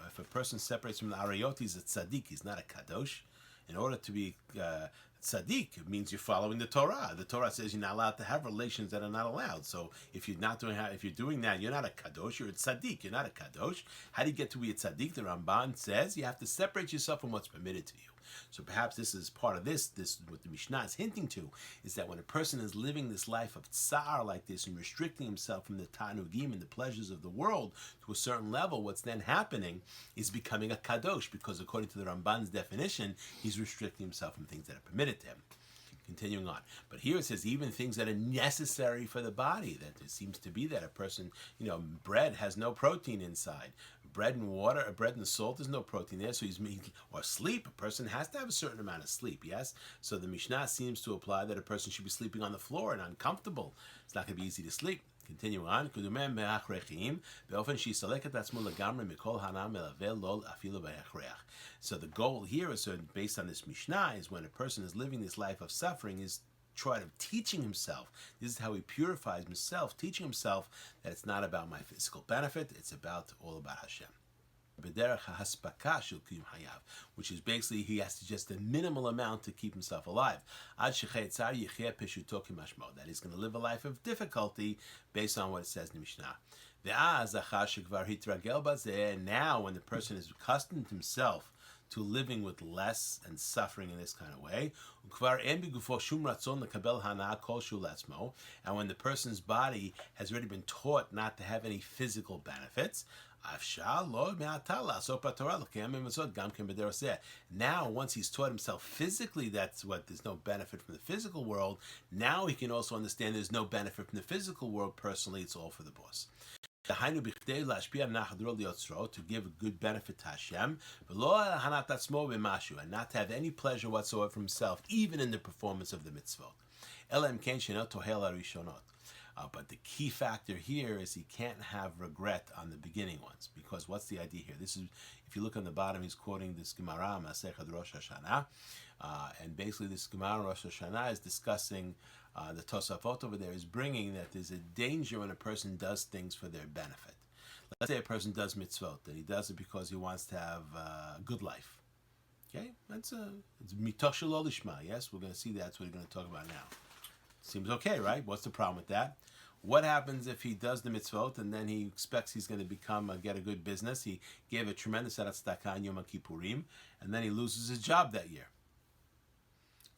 If a person separates from the arayot, he's a tzaddik, he's not a kadosh. In order to be tzaddik, it means you're following the Torah. The Torah says you're not allowed to have relations that are not allowed. So if you're doing that, you're not a kadosh. You're a tzaddik. You're not a kadosh. How do you get to be a tzaddik? The Ramban says you have to separate yourself from what's permitted to you. So perhaps this is part of this what the Mishnah is hinting to, is that when a person is living this life of tsar like this and restricting himself from the tanugim and the pleasures of the world to a certain level, what's then happening is becoming a kadosh, because according to the Ramban's definition, he's restricting himself from things that are permitted to him. Continuing on. But here it says even things that are necessary for the body, that it seems to be that a person, bread has no protein inside. Bread and water, bread and salt, there's no protein there, so or sleep, a person has to have a certain amount of sleep, yes? So the Mishnah seems to apply that a person should be sleeping on the floor and uncomfortable. It's not going to be easy to sleep. Continuing on, so the goal here is, based on this Mishnah, is when a person is living this life of suffering, is try to teaching himself. This is how he purifies himself, teaching himself that it's not about my physical benefit, it's all about Hashem. Which is basically he has to just a minimal amount to keep himself alive. That he's going to live a life of difficulty based on what it says in the Mishnah. And now, when the person has accustomed himself to living with less and suffering in this kind of way, and when the person's body has already been taught not to have any physical benefits, now, once he's taught himself physically that's what there's no benefit from the physical world, now he can also understand there's no benefit from the physical world personally, it's all for the boss. To give a good benefit to Hashem, and not to have any pleasure whatsoever for himself, even in the performance of the mitzvot. But the key factor here is he can't have regret on the beginning ones, because what's the idea here? This is, if you look on the bottom, he's quoting this Gemara, Masechet Rosh Hashanah, and basically this Gemara Rosh Hashanah is discussing the Tosafot over there is bringing that there's a danger when a person does things for their benefit. Let's say a person does mitzvot, and he does it because he wants to have a good life. Okay, it's mitoch shelo lishma. Yes, we're going to see that's what we're going to talk about now. Seems okay, right? What's the problem with that? What happens if he does the mitzvot and then he expects he's going to get a good business? He gave a tremendous tzedakah in Yom Kippurim, and then he loses his job that year.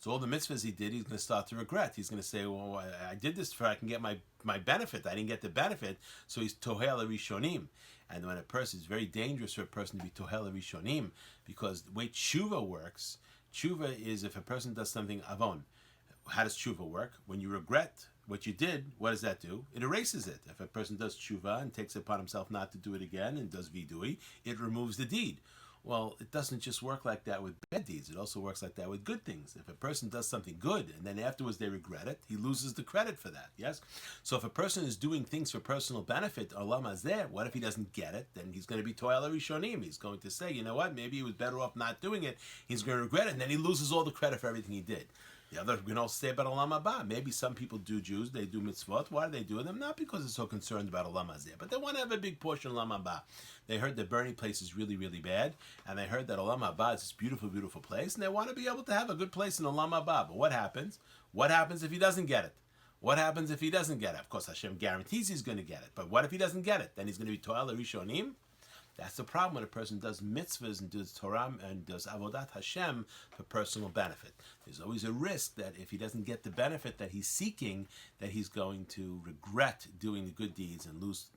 So all the mitzvahs he did, he's going to start to regret. He's going to say, well, I did this I can get my benefit. I didn't get the benefit, so he's tohel rishonim. And when a person, it's very dangerous for a person to be tohel rishonim, because the way tshuva works, tshuva is if a person does something avon. How does tshuva work? When you regret what you did, what does that do? It erases it. If a person does tshuva and takes it upon himself not to do it again and does vidui, it removes the deed. Well, it doesn't just work like that with bad deeds. It also works like that with good things. If a person does something good and then afterwards they regret it, he loses the credit for that, yes? So if a person is doing things for personal benefit, olam hazeh, what if he doesn't get it? Then he's going to be to'el rishonim. He's going to say, you know what, maybe he was better off not doing it. He's going to regret it, and then he loses all the credit for everything he did. The other, we can also say about Olam Haba. Maybe some people do Jews, they do mitzvot. Why do they do them? Not because they're so concerned about Olam Hazeh, but they want to have a big portion of Olam Haba. They heard the burning place is really, really bad, and they heard that Olam Haba is this beautiful, beautiful place, and they want to be able to have a good place in Olam Haba. But what happens? What happens if he doesn't get it? What happens if he doesn't get it? Of course, Hashem guarantees he's going to get it. But what if he doesn't get it? Then he's going to be To'el Rishonim. That's the problem when a person does mitzvahs and does Torah and does avodat Hashem for personal benefit. There's always a risk that if he doesn't get the benefit that he's seeking, that he's going to regret doing the good deeds and lose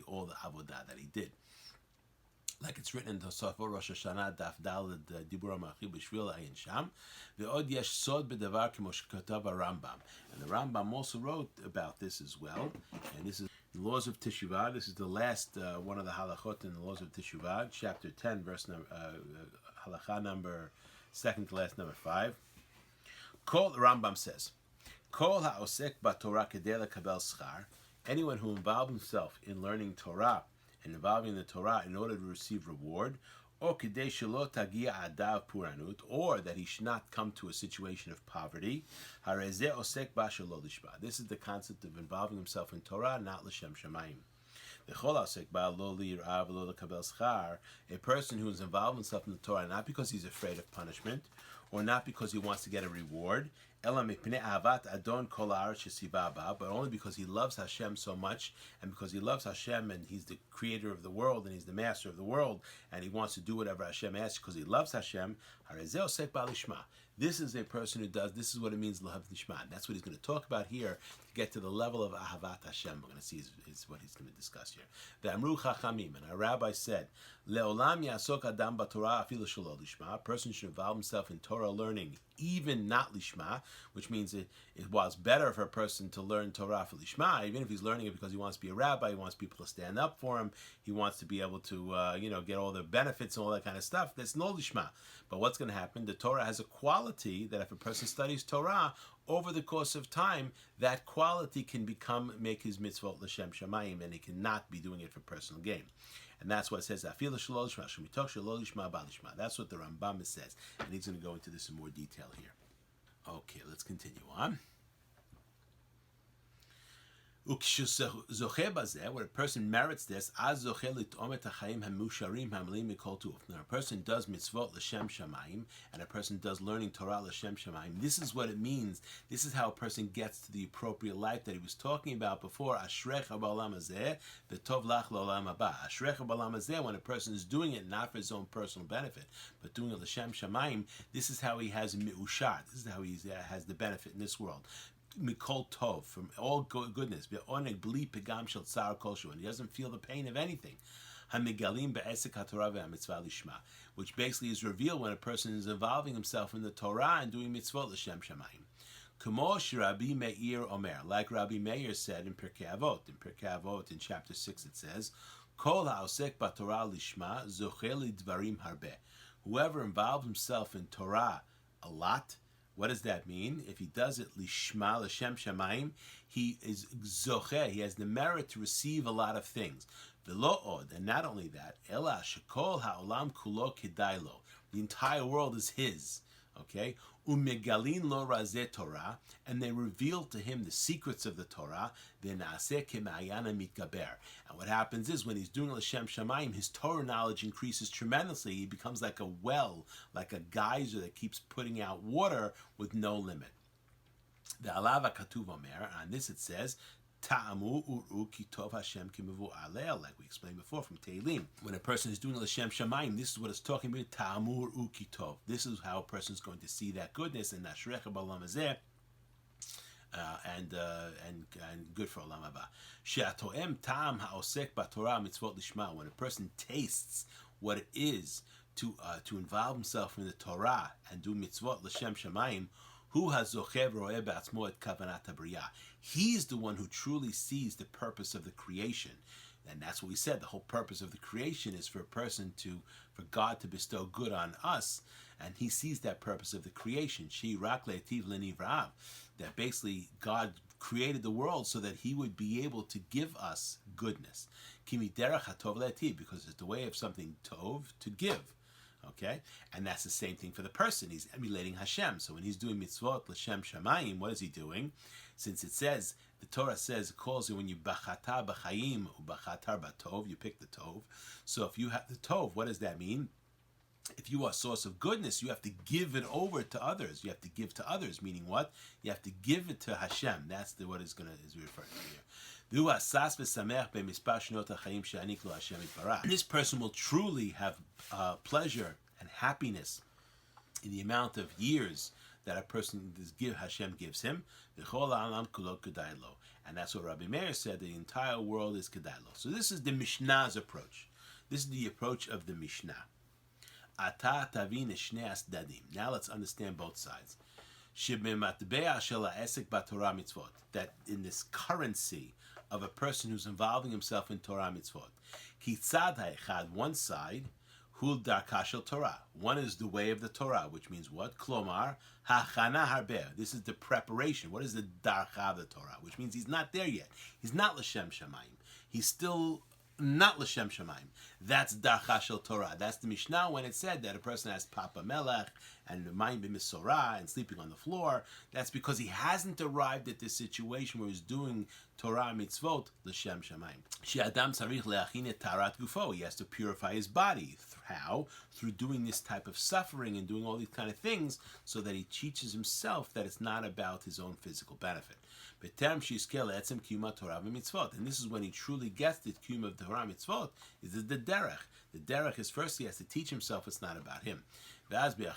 all the avodah that he did. Like it's written in Tosafot Rosh Hashanah Daf Daled Dibur HaMachi B'Shvil Ayin Sham Ve'od Yesh Sod B'Davar K'mo Shekatav HaRambam. And the Rambam also wrote about this as well. And this is Laws of Teshuvah. This is the last one of the halachot in the Laws of Teshuvah, chapter 10, verse number halacha number second to last number 5. Kol, the Rambam says, Kol ha'osek ba'Torah kedei lekabel schar. Anyone who involved himself in learning Torah and involving the Torah in order to receive reward, or kedei shelo tagia adav puranut, or that he should not come to a situation of poverty. Harezeh osek ba shelo lishma. This is the concept of involving himself in Torah, not l'shem shamayim. V'chol osek ba lo lir'ah v'lo lekabel schar. A person who is involved himself in the Torah not because he's afraid of punishment, or not because he wants to get a reward, but only because he loves Hashem so much, and because he loves Hashem and he's the creator of the world and he's the master of the world, and he wants to do whatever Hashem asks because he loves Hashem. This is a person who does, this is what it means, Lahav Nishma. That's what he's going to talk about here to get to the level of Ahavat Hashem. We're going to see is what he's going to discuss here. The Amru Chachamim, and our rabbi said, Le'olam yasok adam b'Torah afilu shelo lishma. A person should involve himself in Torah learning, even not lishma, which means it was better for a person to learn Torah for lishma, even if he's learning it because he wants to be a rabbi, he wants people to stand up for him, he wants to be able to, get all the benefits and all that kind of stuff. That's no lishma. But what's going to happen? The Torah has a quality that if a person studies Torah over the course of time, that quality can make his mitzvot l'shem shamayim, and he cannot be doing it for personal gain. And that's what it says. That's what the Rambam says. And he's going to go into this in more detail here. Okay, let's continue on. When a person merits this, when a person does mitzvot l'shem shamayim, and a person does learning Torah l'shem shamayim, this is what it means. This is how a person gets to the appropriate life that he was talking about before. Ashrecha b'olam hazeh v'tov lach l'olam haba. Ashrecha b'olam hazeh, when a person is doing it not for his own personal benefit, but doing it l'shem shamayim, this is how he has mi'ushar. This is how he has the benefit in this world. Mikol tov, from all goodness, and he doesn't feel the pain of anything. Which basically is revealed when a person is involving himself in the Torah and doing mitzvot l'shem shamayim. Rabbi Meir Omer, like Rabbi Meir said in Pirkei Avot. In Pirkei Avot, in chapter 6, it says, Kol ha'osek b'Torah lishma zoche lidvarim harbeh. Whoever involves himself in Torah a lot, what does that mean? If he does it lishma l'shem shamayim, he is zoche. He has the merit to receive a lot of things. V'lo od, and not only that, ela shekol ha'olam kulo kedailo. The entire world is his. Okay, umegalin lo razeh Torah, and they reveal to him the secrets of the Torah. V'naaseh k'ma'ayana mitgaber. And what happens is when he's doing l'shem shamayim, his Torah knowledge increases tremendously. He becomes like a well, like a geyser that keeps putting out water with no limit. The alava katuv omer. On this it says, Ta'amu uru ki tov Hashem ki mevu alel, like we explained before from Tehillim. When a person is doing l'shem shamayim, this is what it's talking about. Ta'amu uru ki tov. This is how a person is going to see that goodness and nashrecha b'olam hazeh, and good for olam haba. She'atoem ta'am ha'osek b'Torah mitzvot lishma. When a person tastes what it is to involve himself in the Torah and do mitzvot l'shem shamayim, he's the one who truly sees the purpose of the creation. And that's what we said. The whole purpose of the creation is for God to bestow good on us. And he sees that purpose of the creation. That basically God created the world so that he would be able to give us goodness. Because it's the way of something tov, to give. Okay, and that's the same thing for the person. He's emulating Hashem. So when he's doing mitzvot l'shem shamayim, what is he doing? Since it says, the Torah says, it calls you when you bachata b'chayim u bachatar b'tov, you pick the tov. So if you have the tov, what does that mean? If you are a source of goodness, you have to give it over to others. You have to give to others, meaning what? You have to give it to Hashem. That's what is referring to here. This person will truly have pleasure and happiness in the amount of years that a person Hashem gives him. And that's what Rabbi Meir said, the entire world is kedailo. So this is the Mishnah's approach. This is the approach of the Mishnah. Now let's understand both sides. That in this currency of a person who's involving himself in Torah mitzvot, one side, hul darkashel Torah. One is the way of the Torah, which means what? Klomar hachana harbeh. This is the preparation. What is the darcha of the Torah? Which means he's not there yet. He's not l'shem shamayim. He's still not l'shem shamayim. That's darcha shel Torah. That's the Mishnah when it said that a person has papa melech and mayim b'misorah and sleeping on the floor. That's because he hasn't arrived at this situation where he's doing Torah mitzvot l'shem shamayim. She'adam tzarich le'achin et tarat gufo. He has to purify his body. How? Through doing this type of suffering and doing all these kind of things, so that he teaches himself that it's not about his own physical benefit. And this is when he truly gets the kiyum of Torah mitzvot, is the derech. The derech is first he has to teach himself it's not about him. And then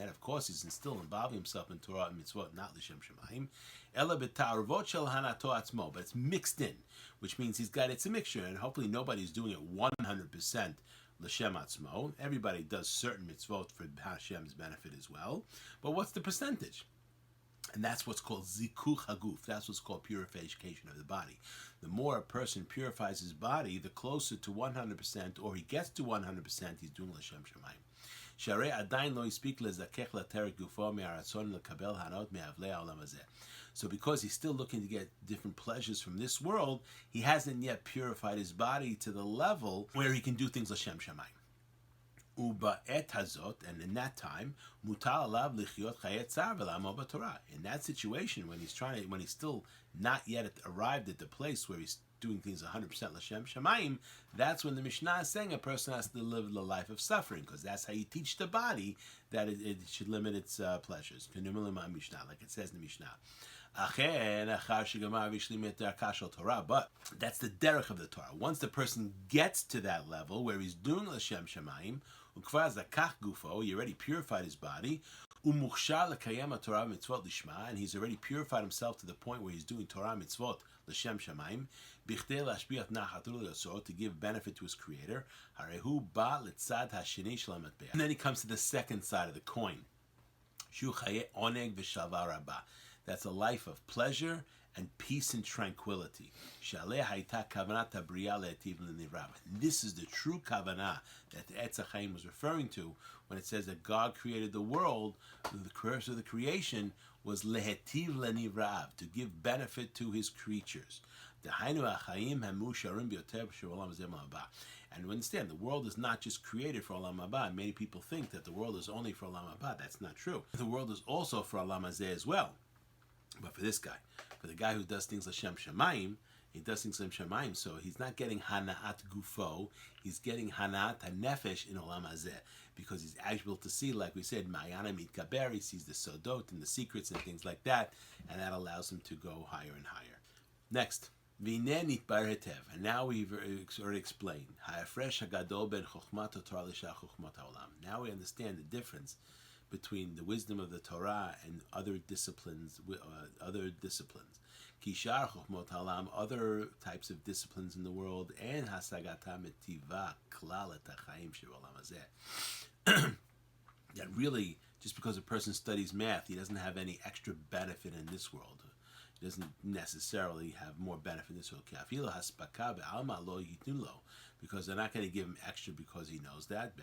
of course he's still involving himself in Torah and mitzvot, not l'shem shamayim. But it's mixed in, which means it's a mixture, and hopefully nobody's doing it 100% l'shem atzmo. Everybody does certain mitzvot for Hashem's benefit as well. But what's the percentage? And that's what's called zikuch haguf. That's what's called purification of the body. The more a person purifies his body, the closer to 100%, or he gets to 100%, he's doing l'shem shamayim. So because he's still looking to get different pleasures from this world, he hasn't yet purified his body to the level where he can do things l'shem shamayim. Uba et hazot, and in that time, mutal alav lichyot chayet tzar v'la'amod b'Torah. In that situation, when he's still not yet arrived at the place where he's doing things 100% l'shem shamayim, that's when the Mishnah is saying a person has to live the life of suffering, because that's how you teach the body that it should limit its pleasures. Like it says in the Mishnah. But that's the derech of the Torah. Once the person gets to that level where he's doing l'shem shamayim, he already purified his body, and he's already purified himself to the point where he's doing Torah mitzvot l'shem shamayim, to give benefit to his creator. And then he comes to the second side of the coin. That's a life of pleasure and peace and tranquility. This is the true kavanah that the Etz HaChaim was referring to when it says that God created the world. The curse of the creation was lehetiv lenivrav, to give benefit to his creatures. And understand, the world is not just created for Olam Haba. Many people think that the world is only for Olam Haba. That's not true. The world is also for Olam Hazeh as well. But for this guy, for the guy who does things l'shem shamayim, he does things l'shem shamayim, so he's not getting hana'at gufo, he's getting hana'at hanefesh in Olam Hazeh, because he's able to see, like we said, ma'ayana mitkaber, he sees the sodot and the secrets and things like that, and that allows him to go higher and higher. Next. And now we've already explained. Now we understand the difference between the wisdom of the Torah and other disciplines. Kishar chokhmot haolam, other types of disciplines in the world, and hasagata metiva klal et hachaim she'olam hazeh. That really, just because a person studies math, he doesn't have any extra benefit in this world. Doesn't necessarily have more benefit in this world. Because they're not going to give him extra because he knows that.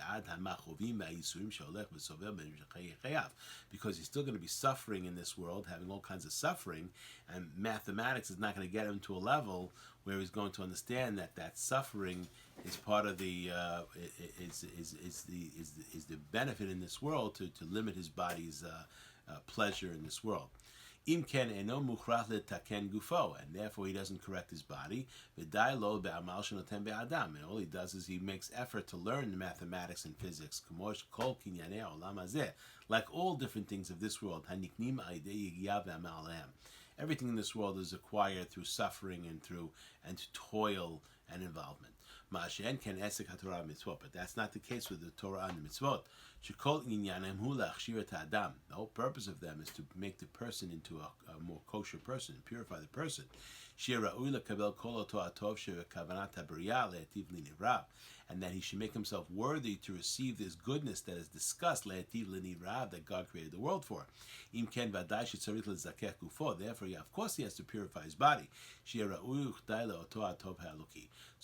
Because he's still going to be suffering in this world, having all kinds of suffering, and mathematics is not going to get him to a level where he's going to understand that that suffering is part of the is the benefit in this world to limit his body's pleasure in this world. And therefore he doesn't correct his body. And all he does is he makes effort to learn the mathematics and physics, like all different things of this world. Everything in this world is acquired through suffering and toil and involvement. But that's not the case with the Torah and the mitzvot. The whole purpose of them is to make the person into a more kosher person, purify the person. And that he should make himself worthy to receive this goodness that is discussed, that God created the world for. Therefore, of course he has to purify his body. So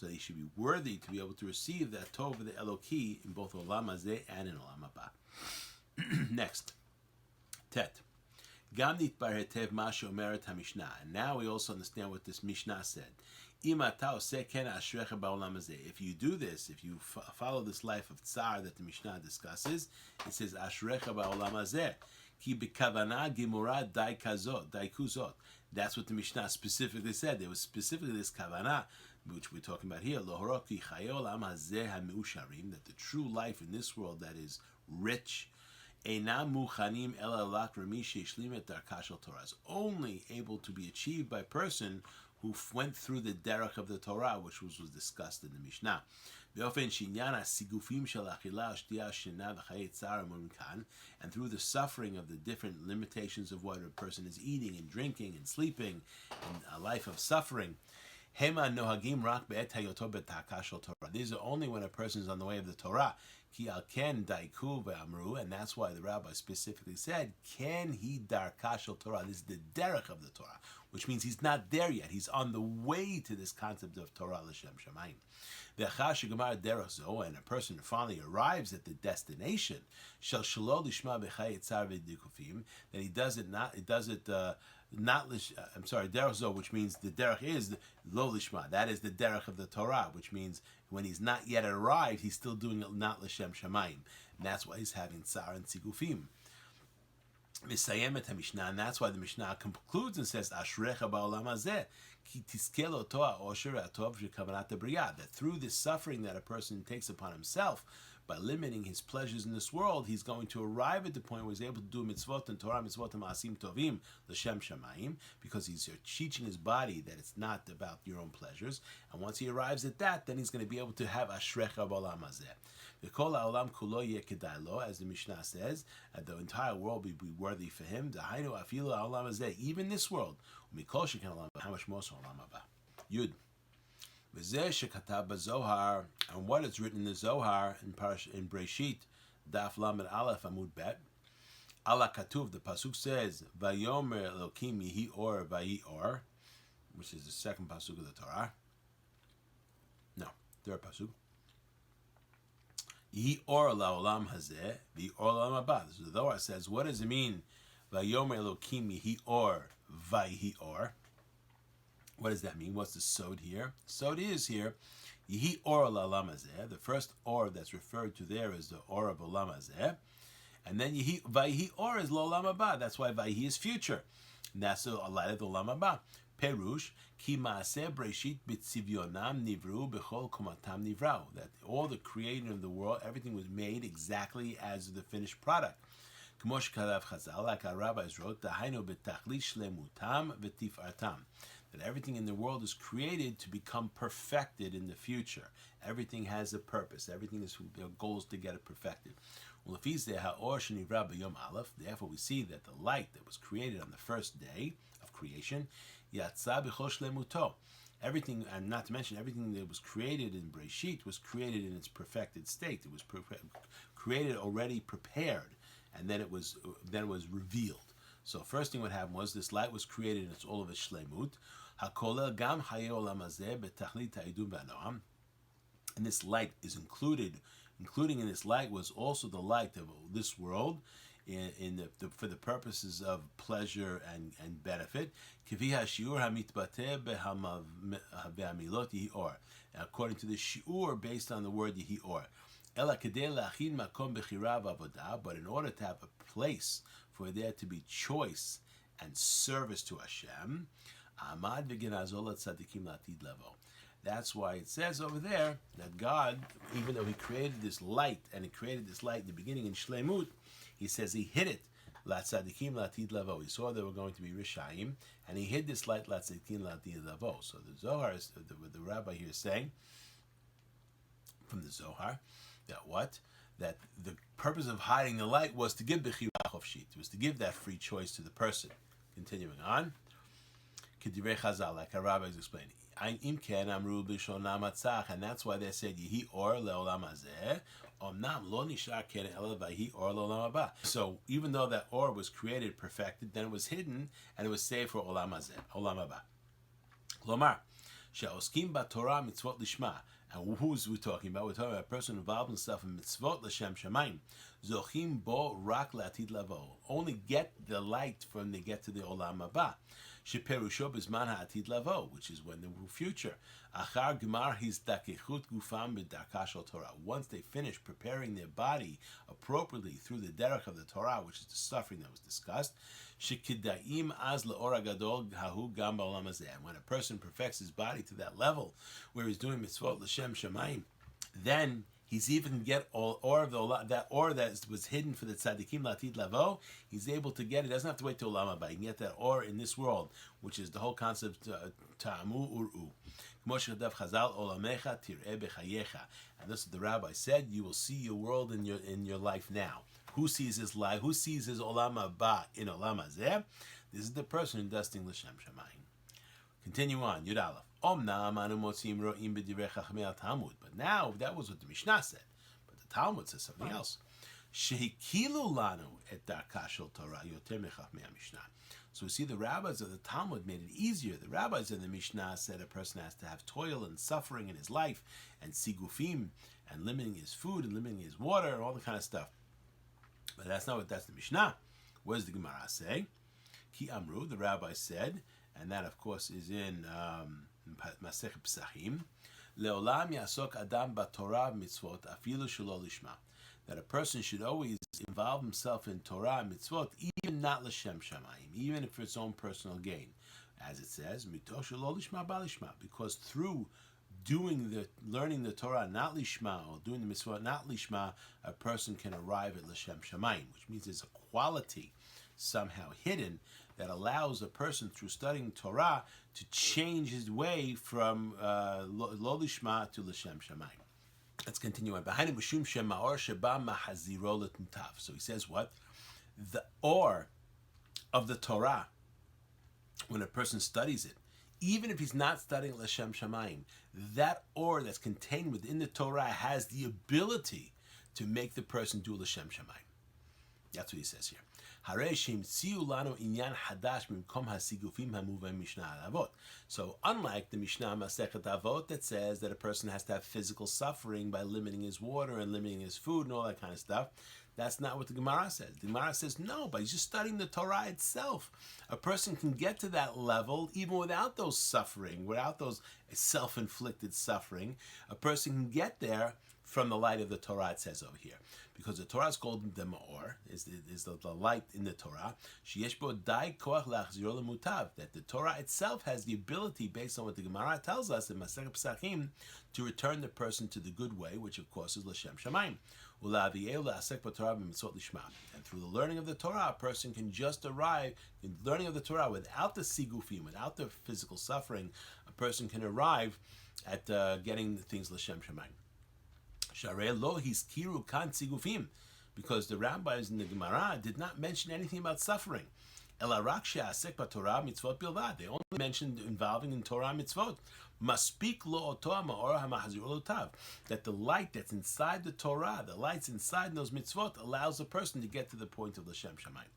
that he should be worthy to be able to receive that Tov of the Eloki in both Olam Hazeh and in Olam Haba. Next, Tet. And now we also understand what this Mishnah said. If you do this, if you follow this life of Tsar that the Mishnah discusses, it says Ashrecha ba'olam hazeh ki b'kavana gemura dai kuzot. That's what the Mishnah specifically said. There was specifically this kavana, which we're talking about here, that the true life in this world that is rich is only able to be achieved by a person who went through the derech of the Torah, which was discussed in the Mishnah. And through the suffering of the different limitations of what a person is eating and drinking and sleeping, and a life of suffering, these are only when a person is on the way of the Torah. And that's why the rabbi specifically said, "Ken he darkashal Torah." This is the derech of the Torah, which means he's not there yet. He's on the way to this concept of Torah l'shem shamayim. And a person finally arrives at the destination, that he does it not. It does it not. I'm sorry, derech zo, which means the derech is lo lishma. That is the derech of the Torah, which means when he's not yet arrived, he's still doing it not l'shem shamayim, and that's why he's having tsar and tzigufim. Misayem et Mishnah, and that's why the Mishnah concludes and says, "Ashrecha ba'olam hazeh, ki tizke l'oto ha'osher ha'tov shekavanat habriyah." That through this suffering that a person takes upon himself by limiting his pleasures in this world, he's going to arrive at the point where he's able to do mitzvot and Torah mitzvot and ma'asim tovim l'shem shamayim, because he's teaching his body that it's not about your own pleasures. And once he arrives at that, then he's going to be able to have Ashrecha ba'olam hazeh. As the Mishnah says, the entire world will be worthy for him. Even this world. How much more so Olam Haba? Yud. And what is written in the Zohar in Breshit, Daf Lamed Aleph Amud Bet. Ala Katuv, the pasuk says, "Vayomer Elokim Yehi Or Vayi Or," which is the second pasuk of the Torah. No, third pasuk. Yehi or la'olam hazeh, the or la'olam haba. So the Zohar says, what does it mean? Vayomer Elokim yehi or, vayhi or. What does that mean? What's the sod here? Sod is here, yehi or la'olam hazeh. The first or that's referred to there is the or of olam hazeh. And then yehi, vayhi or is la'olam haba. That's why vayhi is future. And that's the light of the olam haba. Perush, ki maaseh breshit b'tzivyonam nivru b'chol komatam nivrau. That all the creating of the world, everything was made exactly as the finished product. K'mosh kadav chazal, like our rabbis wrote, dahainu b'tachlit shlemutam v'tifartam. That everything in the world is created to become perfected in the future. Everything has a purpose. Everything is their goal is to get it perfected. Therefore, we see that the light that was created on the first day of creation, everything, and not to mention everything that was created in Breshit was created in its perfected state. It was created already prepared, and then it was revealed. So first thing what happened was this light was created in all of its shlemut. And this light is including in this light was also the light of this world, for the purposes of pleasure and benefit. According to the shiur based on the word yehi or. But in order to have a place for there to be choice and service to Hashem, that's why it says over there that God, even though He created this light, and He created this light in the beginning in Shlemut, He says He hid it. Latzadikim latid lavo. He saw they were going to be Rishayim, and He hid this light latzadikim latid lavo. So the Zohar, the rabbi here is saying, from the Zohar, that the purpose of hiding the light was to give bechira chofshit, was to give that free choice to the person. Continuing on, K'divrei Chazal, like our rabbi is explaining. And that's why they said yehi or leolam hazeh. So even though that or was created, perfected, then it was hidden and it was saved for olam hazeh, olam haba. Lomar, she'oskim b'Torah mitzvot lishma. And who's we talking about? We're talking about a person involved in stuff in mitzvot l'shem shamayim. Zochim bo rak la'atid lavo. Only get the light when they get to the olam haba. Sheperusho bizman ha'atid lavo, which is when the future. Achar gemar hizdakechut gufam b'darka shel Torah. Once they finish preparing their body appropriately through the derech of the Torah, which is the suffering that was discussed, shekidaim az le'or gadol hahu gam ba'olam hazeh. When a person perfects his body to that level, where he's doing mitzvot l'shem shamayim, then he's even get all or of that or that was hidden for the tzaddikim latid lavo. He's able to get it. He doesn't have to wait till olam haba. He can get that or in this world, which is the whole concept ta'amu ur'u. And this is the rabbi said. You will see your world in your life now. Who sees his life? Who sees his olam haba in olam hazeh? This is the person who does things l'shem shamayim. Continue on. Yud Aleph. But now that was what the Mishnah said. But the Talmud says something else. Shehikilu lanu et darka shel Torah yoter mechachmei Mishnah. So we see the rabbis of the Talmud made it easier. The rabbis in the Mishnah said a person has to have toil and suffering in his life, and sigufim, and limiting his food, and limiting his water, and all the kind of stuff. But that's not what that's the Mishnah. What does the Gemara say? Ki Amru, the rabbi said, and that of course is in Masechet Pesachim, Leolam yasok adam b'Torah mitzvot afilu shelo lishma. That a person should always involve himself in Torah and mitzvot, even not l'shem shamayim, even if for its own personal gain. As it says, mitoch shelo lishma b'lishma, because through learning the Torah not lishma, or doing the mitzvot not lishma, a person can arrive at l'shem shamayim, which means there's a quality somehow hidden that allows a person through studying Torah to change his way from lo lishma to l'shem shamayim. Let's continue on. So he says what? The ore of the Torah, when a person studies it, even if he's not studying l'shem shamayim, that ore that's contained within the Torah has the ability to make the person do l'shem shamayim. That's what he says here. So unlike the Mishnah Masechet Avot that says that a person has to have physical suffering by limiting his water and limiting his food and all that kind of stuff, that's not what the Gemara says. The Gemara says no, by just studying the Torah itself, a person can get to that level even without those suffering, without those self-inflicted suffering. A person can get there from the light of the Torah, it says over here. Because the Torah is called the Ma'or, is the light in the Torah. That the Torah itself has the ability, based on what the Gemara tells us in Masechet Pesachim, to return the person to the good way, which of course is l'shem shamayim. And through the learning of the Torah, a person can just arrive in learning of the Torah without the sigufim, without the physical suffering. A person can arrive at getting things l'shem shamayim. Because the rabbis in the Gemara did not mention anything about suffering. They only mentioned involving in Torah mitzvot. That the light that's inside the Torah, the lights inside those mitzvot, allows a person to get to the point of l'shem shamayim.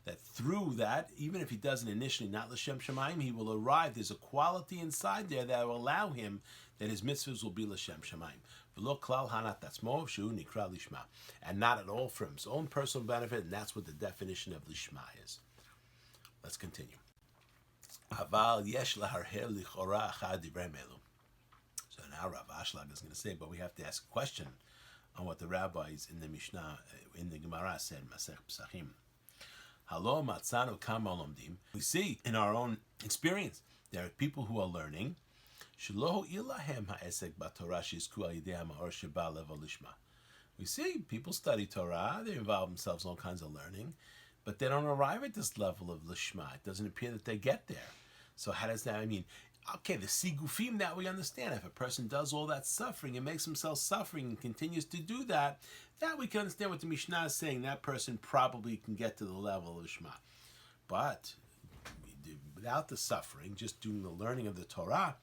That through that, even if he doesn't initially not l'shem shamayim, he will arrive. There's a quality inside there that will allow him that his mitzvahs will be l'shem shamayim. And not at all for his own personal benefit, and that's what the definition of lishma is. Let's continue. So now Rav Ashlag is going to say, but we have to ask a question on what the rabbis in the Mishnah, in the Gemara said, Masechet Pesachim. Halo matzanu kama lomdim. We see in our own experience, there are people who are learning. Shelo ilahem ha'esek b'Torah shizku al yidei ha'ma'or sheba level lishma. We see people study Torah, they involve themselves in all kinds of learning, but they don't arrive at this level of lishma. It doesn't appear that they get there. So how does that, okay, the sigufim, that we understand. If a person does all that suffering and makes himself suffering and continues to do that, that we can understand what the Mishnah is saying. That person probably can get to the level of Shema. But without the suffering, just doing the learning of the Torah,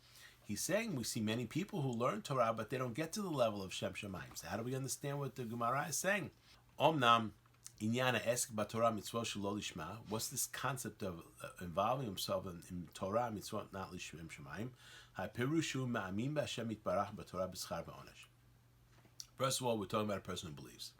he's saying we see many people who learn Torah, but they don't get to the level of Shem Shamayim. So how do we understand what the Gemara is saying? Omnam, Inyana esk b'Torah mitzvot shelo lishma. What's this concept of involving himself in Torah mitzvot not l'shem shamayim? Ha'perushu ma'amin b'Hashem yitbarach b'Torah b'schar v'onesh. First of all, we're talking about a person who believes.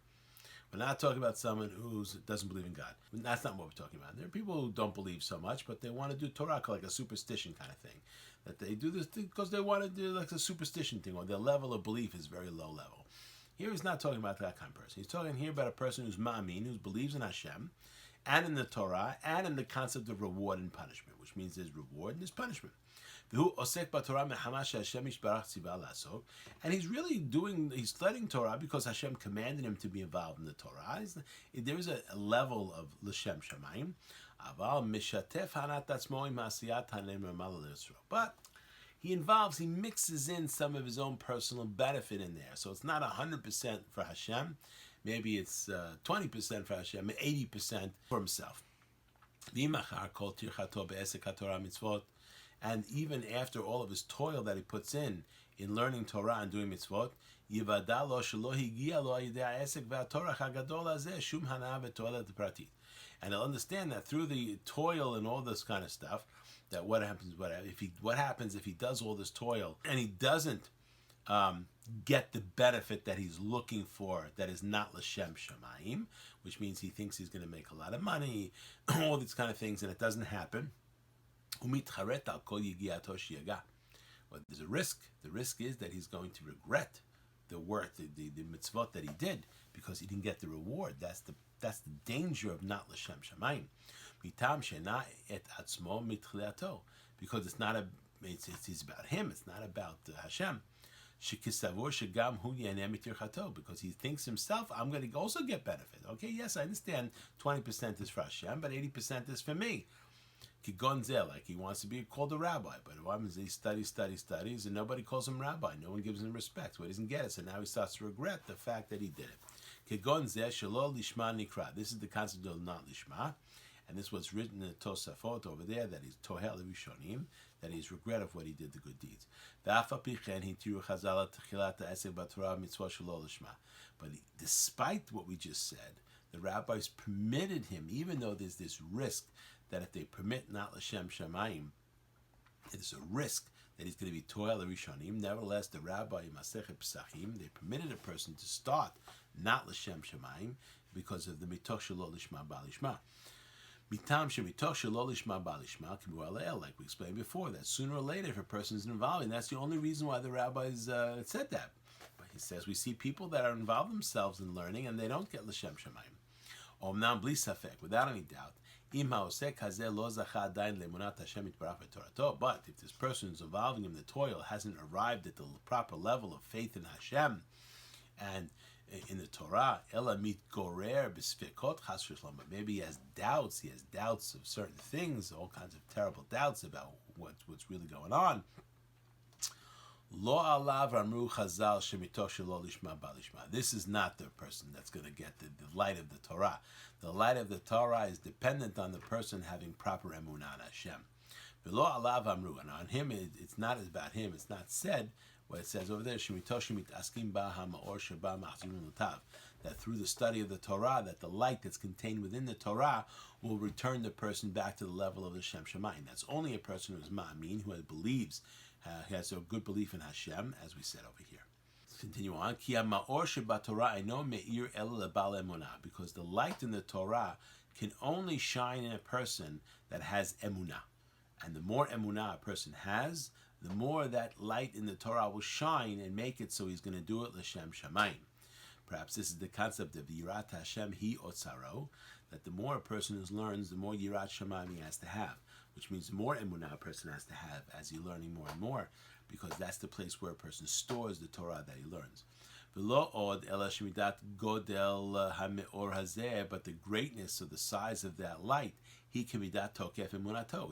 We're not talking about someone who doesn't believe in God. That's not what we're talking about. There are people who don't believe so much, but they want to do Torah like a superstition kind of thing. That they do this because they want to do like a superstition thing, or their level of belief is very low level. Here he's not talking about that kind of person. He's talking here about a person who's ma'amin, who believes in Hashem, and in the Torah, and in the concept of reward and punishment, which means there's reward and there's punishment. And he's really he's studying Torah because Hashem commanded him to be involved in the Torah. There is a level of l'shem shamayim. But he mixes in some of his own personal benefit in there. So it's not 100% for Hashem. Maybe it's 20% for Hashem, 80% for himself. And even after all of his toil that he puts in in learning Torah and doing mitzvot, יוודע לו שלא הגיע לו על ידי העסק והטורח הגדול הזה שום הנאה ותועלת פרטית. And he'll understand that through the toil and all this kind of stuff, that what happens if he does all this toil and he doesn't get the benefit that he's looking for, that is not l'shem shamayim, which means he thinks he's going to make a lot of money, all these kind of things, and it doesn't happen. Well, there's a risk. The risk is that he's going to regret the work, the mitzvot that he did, because he didn't get the reward. That's the danger of not l'shem shamayim. Because it's about him. It's not about Hashem. Because he thinks himself, I'm going to also get benefit. Okay, yes, I understand 20% is for Hashem, but 80% is for me. Like he wants to be called a rabbi, but he studies, and nobody calls him rabbi. No one gives him respect. So he doesn't get it. So now he starts to regret the fact that he did it. This is the concept of not lishma. And this was written in the Tosafot over there, that he's tohel rishonim, that he's regret of what he did, the good deeds. But despite what we just said, the rabbis permitted him, even though there's this risk that if they permit not l'shem shamayim, there's a risk that he's going to be tohel rishonim. Nevertheless, the rabbi in Masechet Pesachim, they permitted a person to start not l'shem shamayim because of the mitoch shelo lishma ba'al lishma. Like we explained before, that sooner or later, if a person is involved, and that's the only reason why the rabbis said that. But he says we see people that are involved themselves in learning and they don't get l'shem shamayim. Omnam bli safek, without any doubt. But if this person is involving in the toil hasn't arrived at the proper level of faith in Hashem and in the Torah, but maybe he has doubts of certain things, all kinds of terrible doubts about what's really going on. This is not the person that's going to get the light of the Torah. The light of the Torah is dependent on the person having proper emunah on Hashem. And on him, it's not about him. It's not said. What it says over there, that through the study of the Torah, that the light that's contained within the Torah will return the person back to the level of the Shem Shemayim. That's only a person who is ma'amin, who believes, has a good belief in Hashem, as we said over here. Let's continue on. Because the light in the Torah can only shine in a person that has emunah. And the more emunah a person has, the more that light in the Torah will shine and make it so he's going to do it l'shem shamayim. Perhaps this is the concept of Yirat Hashem hi otzaro, that the more a person learns, the more Yirat Shamayim he has to have, which means the more emunah a person has to have as he's learning more and more, because that's the place where a person stores the Torah that he learns. But the greatness of the size of that light, he kemidat tokef emunato,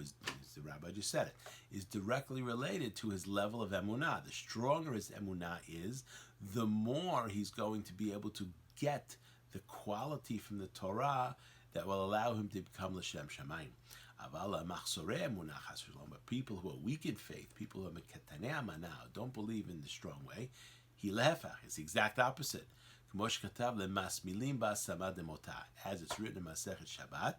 the rabbi just said it, is directly related to his level of emunah. The stronger his emunah is, the more he's going to be able to get the quality from the Torah that will allow him to become l'shem shamayim. But people who are weak in faith, people who are mekatanei amanah, don't believe in the strong way, it's the exact opposite. As it's written in Masechet Shabbat,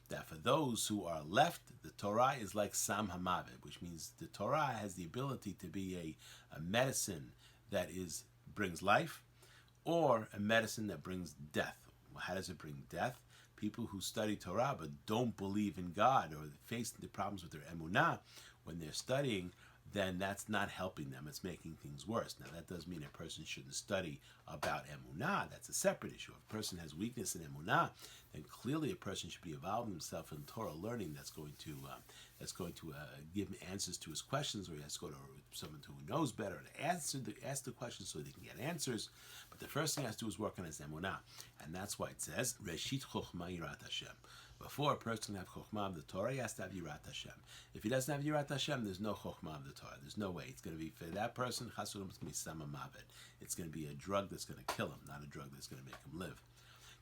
that for those who are left, the Torah is like Sam Hamavet, which means the Torah has the ability to be a medicine that brings life, or a medicine that brings death. How does it bring death? People who study Torah but don't believe in God, or face the problems with their emunah when they're studying, then that's not helping them. It's making things worse. Now, that doesn't mean a person shouldn't study about emunah. That's a separate issue. If a person has weakness in emunah, then clearly a person should be involving himself in Torah learning that's going to give him answers to his questions, or he has to go to someone who knows better to ask the questions so they can get answers. But the first thing he has to do is work on his emunah. And that's why it says, Reshit Chochma Yirat Hashem. Before a person can have Chokhmah of the Torah, he has to have Yirat Hashem. If he doesn't have Yirat Hashem, there's no Chokhmah of the Torah. There's no way. It's going to be, for that person, Chas v'Shalom, it's going to be Sama Mavet. It's going to be a drug that's going to kill him, not a drug that's going to make him live.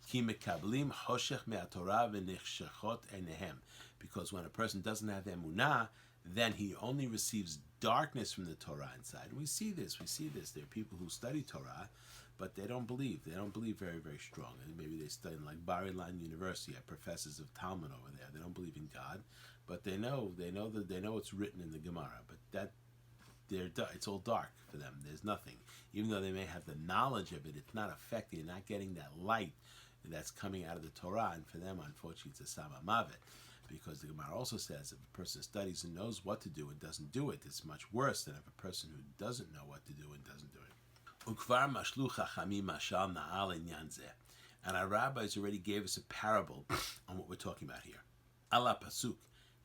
Ki mekablim hoshech me'atorah v'nichshachot einehem. Because when a person doesn't have emunah, then he only receives darkness from the Torah inside. And we see this. There are people who study Torah, but they don't believe. They don't believe very, very strong. And maybe they study in like Bar Ilan University, have professors of Talmud over there. They don't believe in God, but they know it's written in the Gemara. But it's all dark for them. There's nothing. Even though they may have the knowledge of it, it's not affecting. You're not getting that light that's coming out of the Torah. And for them, unfortunately, it's a Sama Mavet. Because the Gemara also says if a person studies and knows what to do and doesn't do it, it's much worse than if a person who doesn't know what to do and doesn't do it. And our rabbis already gave us a parable on what we're talking about here. Allah pasuk.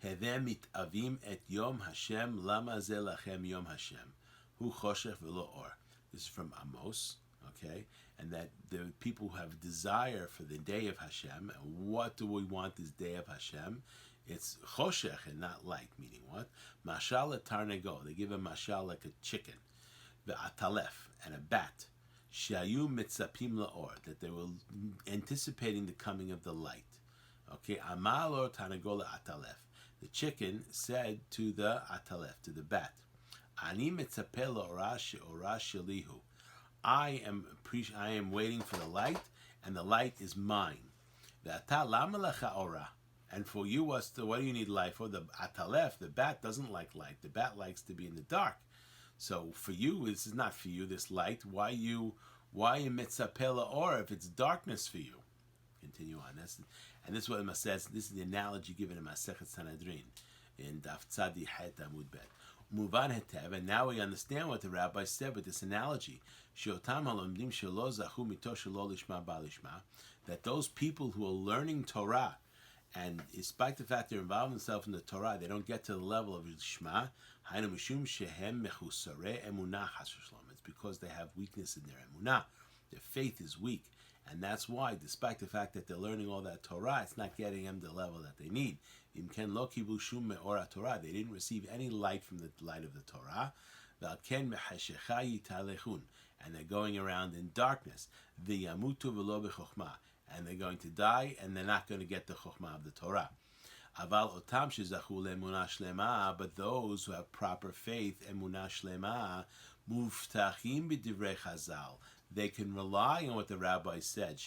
Hedem mitavim et yom Hashem lama ze lachem yom Hashem hu choshech v'lo or. This is from Amos, okay? And that the people who have desire for the day of Hashem. And what do we want this day of Hashem? It's choshech and not light, meaning what? Mashal tarnego. They give a mashal like a chicken. Ve'atalef, and a bat. Shayu mitzapim la'or, that they were anticipating the coming of the light. Okay, amal or tarnego atalef. The chicken said to the atalef, to the bat, Ani mitzapeh la'ora shelihu. I am waiting for the light, and the light is mine. Ve'ata lama lecha ora. And for you, what do you need light for? The atalef, the bat, doesn't like light. The bat likes to be in the dark. So for you, this is not for you, this light. Why you mitzapeh la'or if it's darkness for you? Continue on. And this is what it says. This is the analogy given in Masechet Sanhedrin in Daf Tzadi Het Amud Bet. Muvan hetev, and now we understand what the rabbi said with this analogy. Sheotam halomdim shelo zachu mito shelo lishma ba'lishma, that those people who are learning Torah, and despite the fact they're involved themselves in the Torah, they don't get to the level of Lishma. Hainu mishum shehem mechusare emunah chas v'shalom. It's because they have weakness in their emunah. Their faith is weak. And that's why, despite the fact that they're learning all that Torah, it's not getting them the level that they need. They didn't receive any light from the light of the Torah. And they're going around in darkness. And they're going to die, and they're not going to get the chokhmah of the Torah. But those who have proper faith, emunah shlema, muftachim b'divrei chazal, they can rely on what the rabbi said.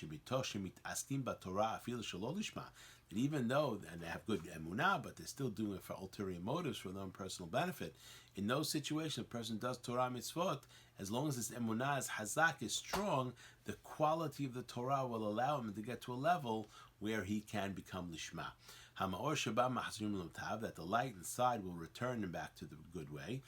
That even though, and they have good emunah, but they're still doing it for ulterior motives, for their own personal benefit. In those situations, a person does Torah mitzvot, as long as his emunah is hazak, is strong, the quality of the Torah will allow him to get to a level where he can become lishma. That the light inside will return him back to the good way.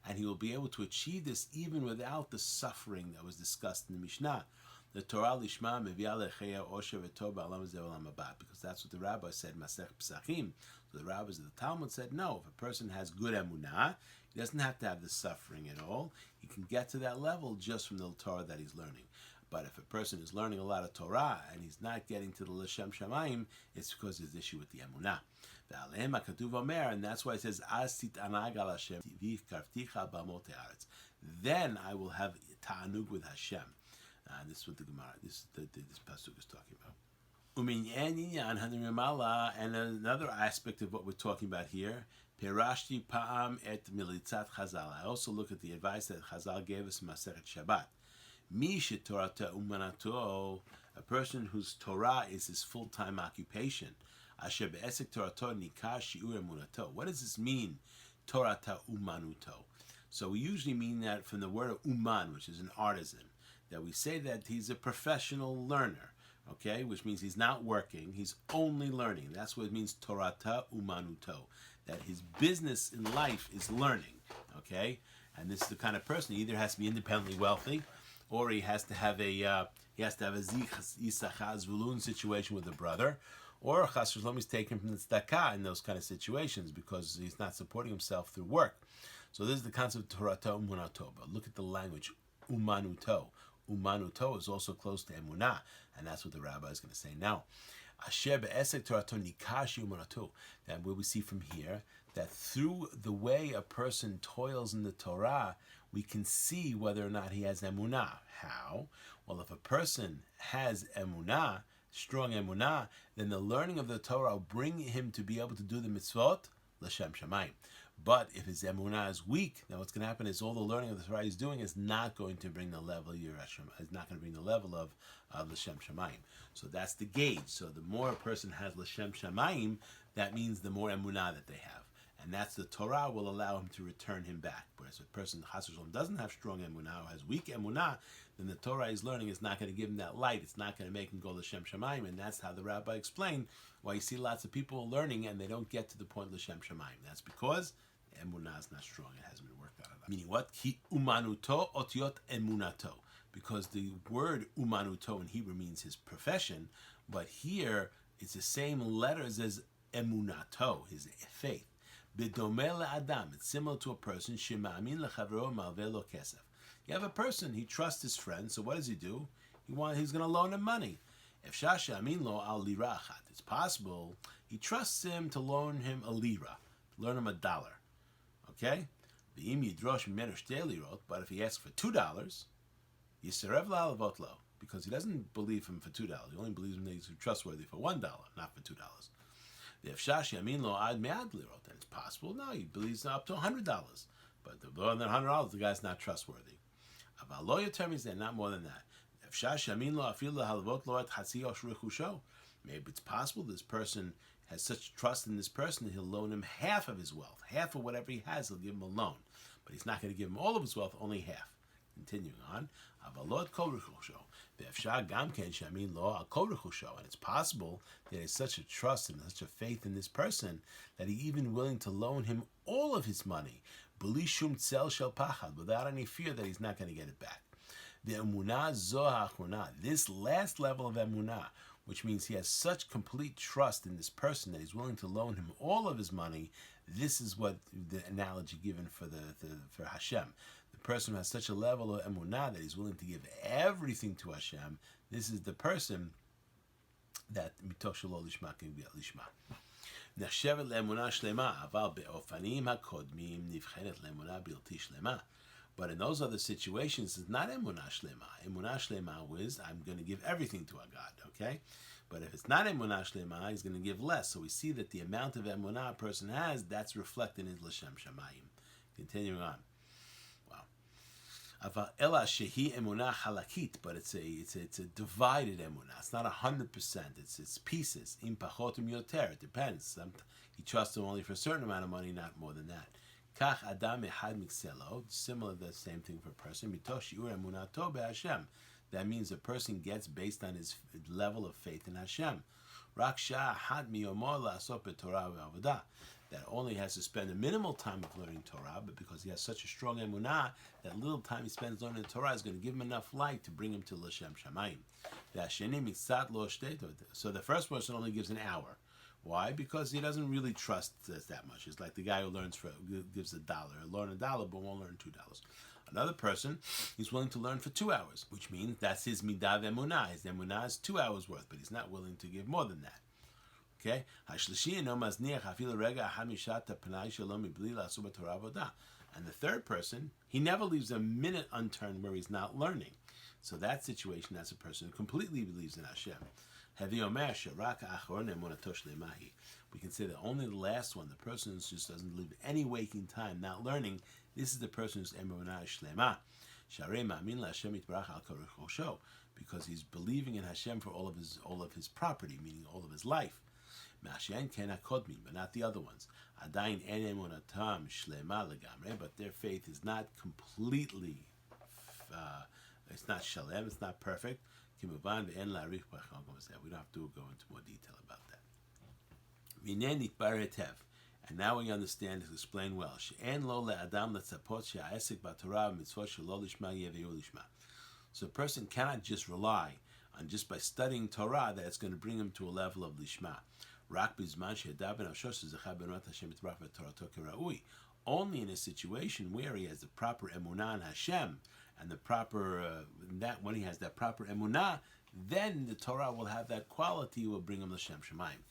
And he will be able to achieve this even without the suffering that was discussed in the Mishnah. The Torah lishma mevi'ah lecheya osher v'tov ba'olam hazeh v'olam haba, because that's what the rabbi said, Masech Pesachim. So the rabbis of the Talmud said, no, if a person has good emunah, he doesn't have to have the suffering at all. He can get to that level just from the Torah that he's learning. But if a person is learning a lot of Torah and he's not getting to the L'Shem Shamayim, it's because there's issue with the emunah. And that's why it says, then I will have ta'anug with Hashem. This is what the Gemara, this pasuk is talking about. And another aspect of what we're talking about here, Perashti pa'am et militzat Chazal. I also look at the advice that Chazal gave us in Masechet Shabbat. Mi Torah umanato, a person whose Torah is his full-time occupation. Asher be'esek Torato nikah shi'ur emunato. What does this mean, Torah umanuto? So we usually mean that from the word of uman, which is an artisan, that we say that he's a professional learner, okay, which means he's not working, he's only learning. That's what it means, Torah umanuto, that his business in life is learning, okay? And this is the kind of person, he either has to be independently wealthy, or he has to have a Yisachar Zvulun situation with a brother, or Chas v'shalom is taken from the tzedakah in those kind of situations because he's not supporting himself through work. So this is the concept of Torah umanuto. But look at the language, umanuto. Umanuto is also close to emunah, and that's what the rabbi is going to say now. Asher be'esek Torato nikashi umanuto. And where we see from here that through the way a person toils in the Torah, we can see whether or not he has emunah. How? Well, if a person has emunah, strong emunah, then the learning of the Torah will bring him to be able to do the mitzvot l'shem shamayim. But if his emunah is weak, then what's going to happen is all the learning of the Torah he's doing is not going to bring the level of is not going to bring the level of l'shem shamayim. So that's the gauge. So the more a person has l'shem shamayim, that means the more emunah that they have. And that's the Torah will allow him to return him back. Whereas a person, chas v'shalom, doesn't have strong emunah or has weak emunah, then the Torah he's learning is not going to give him that light. It's not going to make him go l'shem shamayim. And that's how the rabbi explained why you see lots of people learning and they don't get to the point l'shem shamayim. That's because emunah is not strong. It hasn't been worked out. Meaning what? Ki umanuto otiot emunato. Because the word umanuto in Hebrew means his profession, but here it's the same letters as emunato, his faith. B'domeh le'adam. It's similar to a person. Shema'amin lechavero malveh lo kesef. You have a person, he trusts his friend, so what does he do? He's going to loan him money. If shasha amin lo al lira achat. It's possible he trusts him to loan him a lira, loan him $1. Okay? But if he asks for $2, Yisarev la'alavot lo, because he doesn't believe him for $2. He only believes him that he's trustworthy for $1, not for $2. If shashi amin lo ad me'ad lirot, then it's possible. No, he believes up to $100, but more than $100, the guy's not trustworthy. Aval lo yoter mizeh, not more than that. If shashi amin lo afil lahalavot lo et hatzi oshrichusho, maybe it's possible this person has such trust in this person that he'll loan him half of his wealth. Half of whatever he has, he'll give him a loan. But he's not going to give him all of his wealth, only half. Continuing on, and it's possible that he has such a trust and such a faith in this person that he's even willing to loan him all of his money, without any fear that he's not going to get it back. The emunah zoh ha'achrona, this last level of emunah, which means he has such complete trust in this person that he's willing to loan him all of his money. This is what the analogy given for Hashem. The person who has such a level of emunah that he's willing to give everything to Hashem. This is the person that mitoch shelo lishma can be lishma. Nechshevet leemunah shlema, aval beofanim hakodmim nivchenet leemunah bilti shlema. But in those other situations, it's not emunah shlema. Emunah shlema is, I'm going to give everything to our God, okay? But if it's not emunah shlema, he's going to give less. So we see that the amount of emunah a person has, that's reflected in his l'shem shamayim. Continuing on. Wow. Ela shehi emunah halakit, but it's a divided emunah. It's not 100%. It's pieces. Im pachotum yoter. It depends. He trusts him only for a certain amount of money, not more than that. Kach adam ehad mikselo, similar the same thing for a person. Mitosh shiur emunato beHashem. That means a person gets based on his level of faith in Hashem. Rak shah had miyomor la'asot b'Torah ve'avodah. That only has to spend a minimal time of learning Torah, but because he has such a strong emunah, that little time he spends learning the Torah is going to give him enough light to bring him to l'shem shamayim. So the first person only gives an hour. Why? Because he doesn't really trust us that much. It's like the guy who gives $1. He'll learn $1, but won't learn $2. Another person, he's willing to learn for 2 hours, which means that's his midah emunah. His emunah is 2 hours worth, but he's not willing to give more than that. Okay? And the third person, he never leaves a minute unturned where he's not learning. So that situation, that's a person who completely believes in Hashem. We can say that only the last one, the person who just doesn't live any waking time, not learning, this is the person who's emunah shlema. Because he's believing in Hashem for all of his property, meaning all of his life. But not the other ones. But their faith is not completely, it's not shalem, it's not perfect. We don't have to go into more detail about that. And now we understand, to explain well. So a person cannot just rely on just by studying Torah that it's going to bring him to a level of lishma. Only in a situation where he has the proper emunah in Hashem, and the proper that when he has that proper emunah, then the Torah will have that quality, will bring him l'shem shamayim.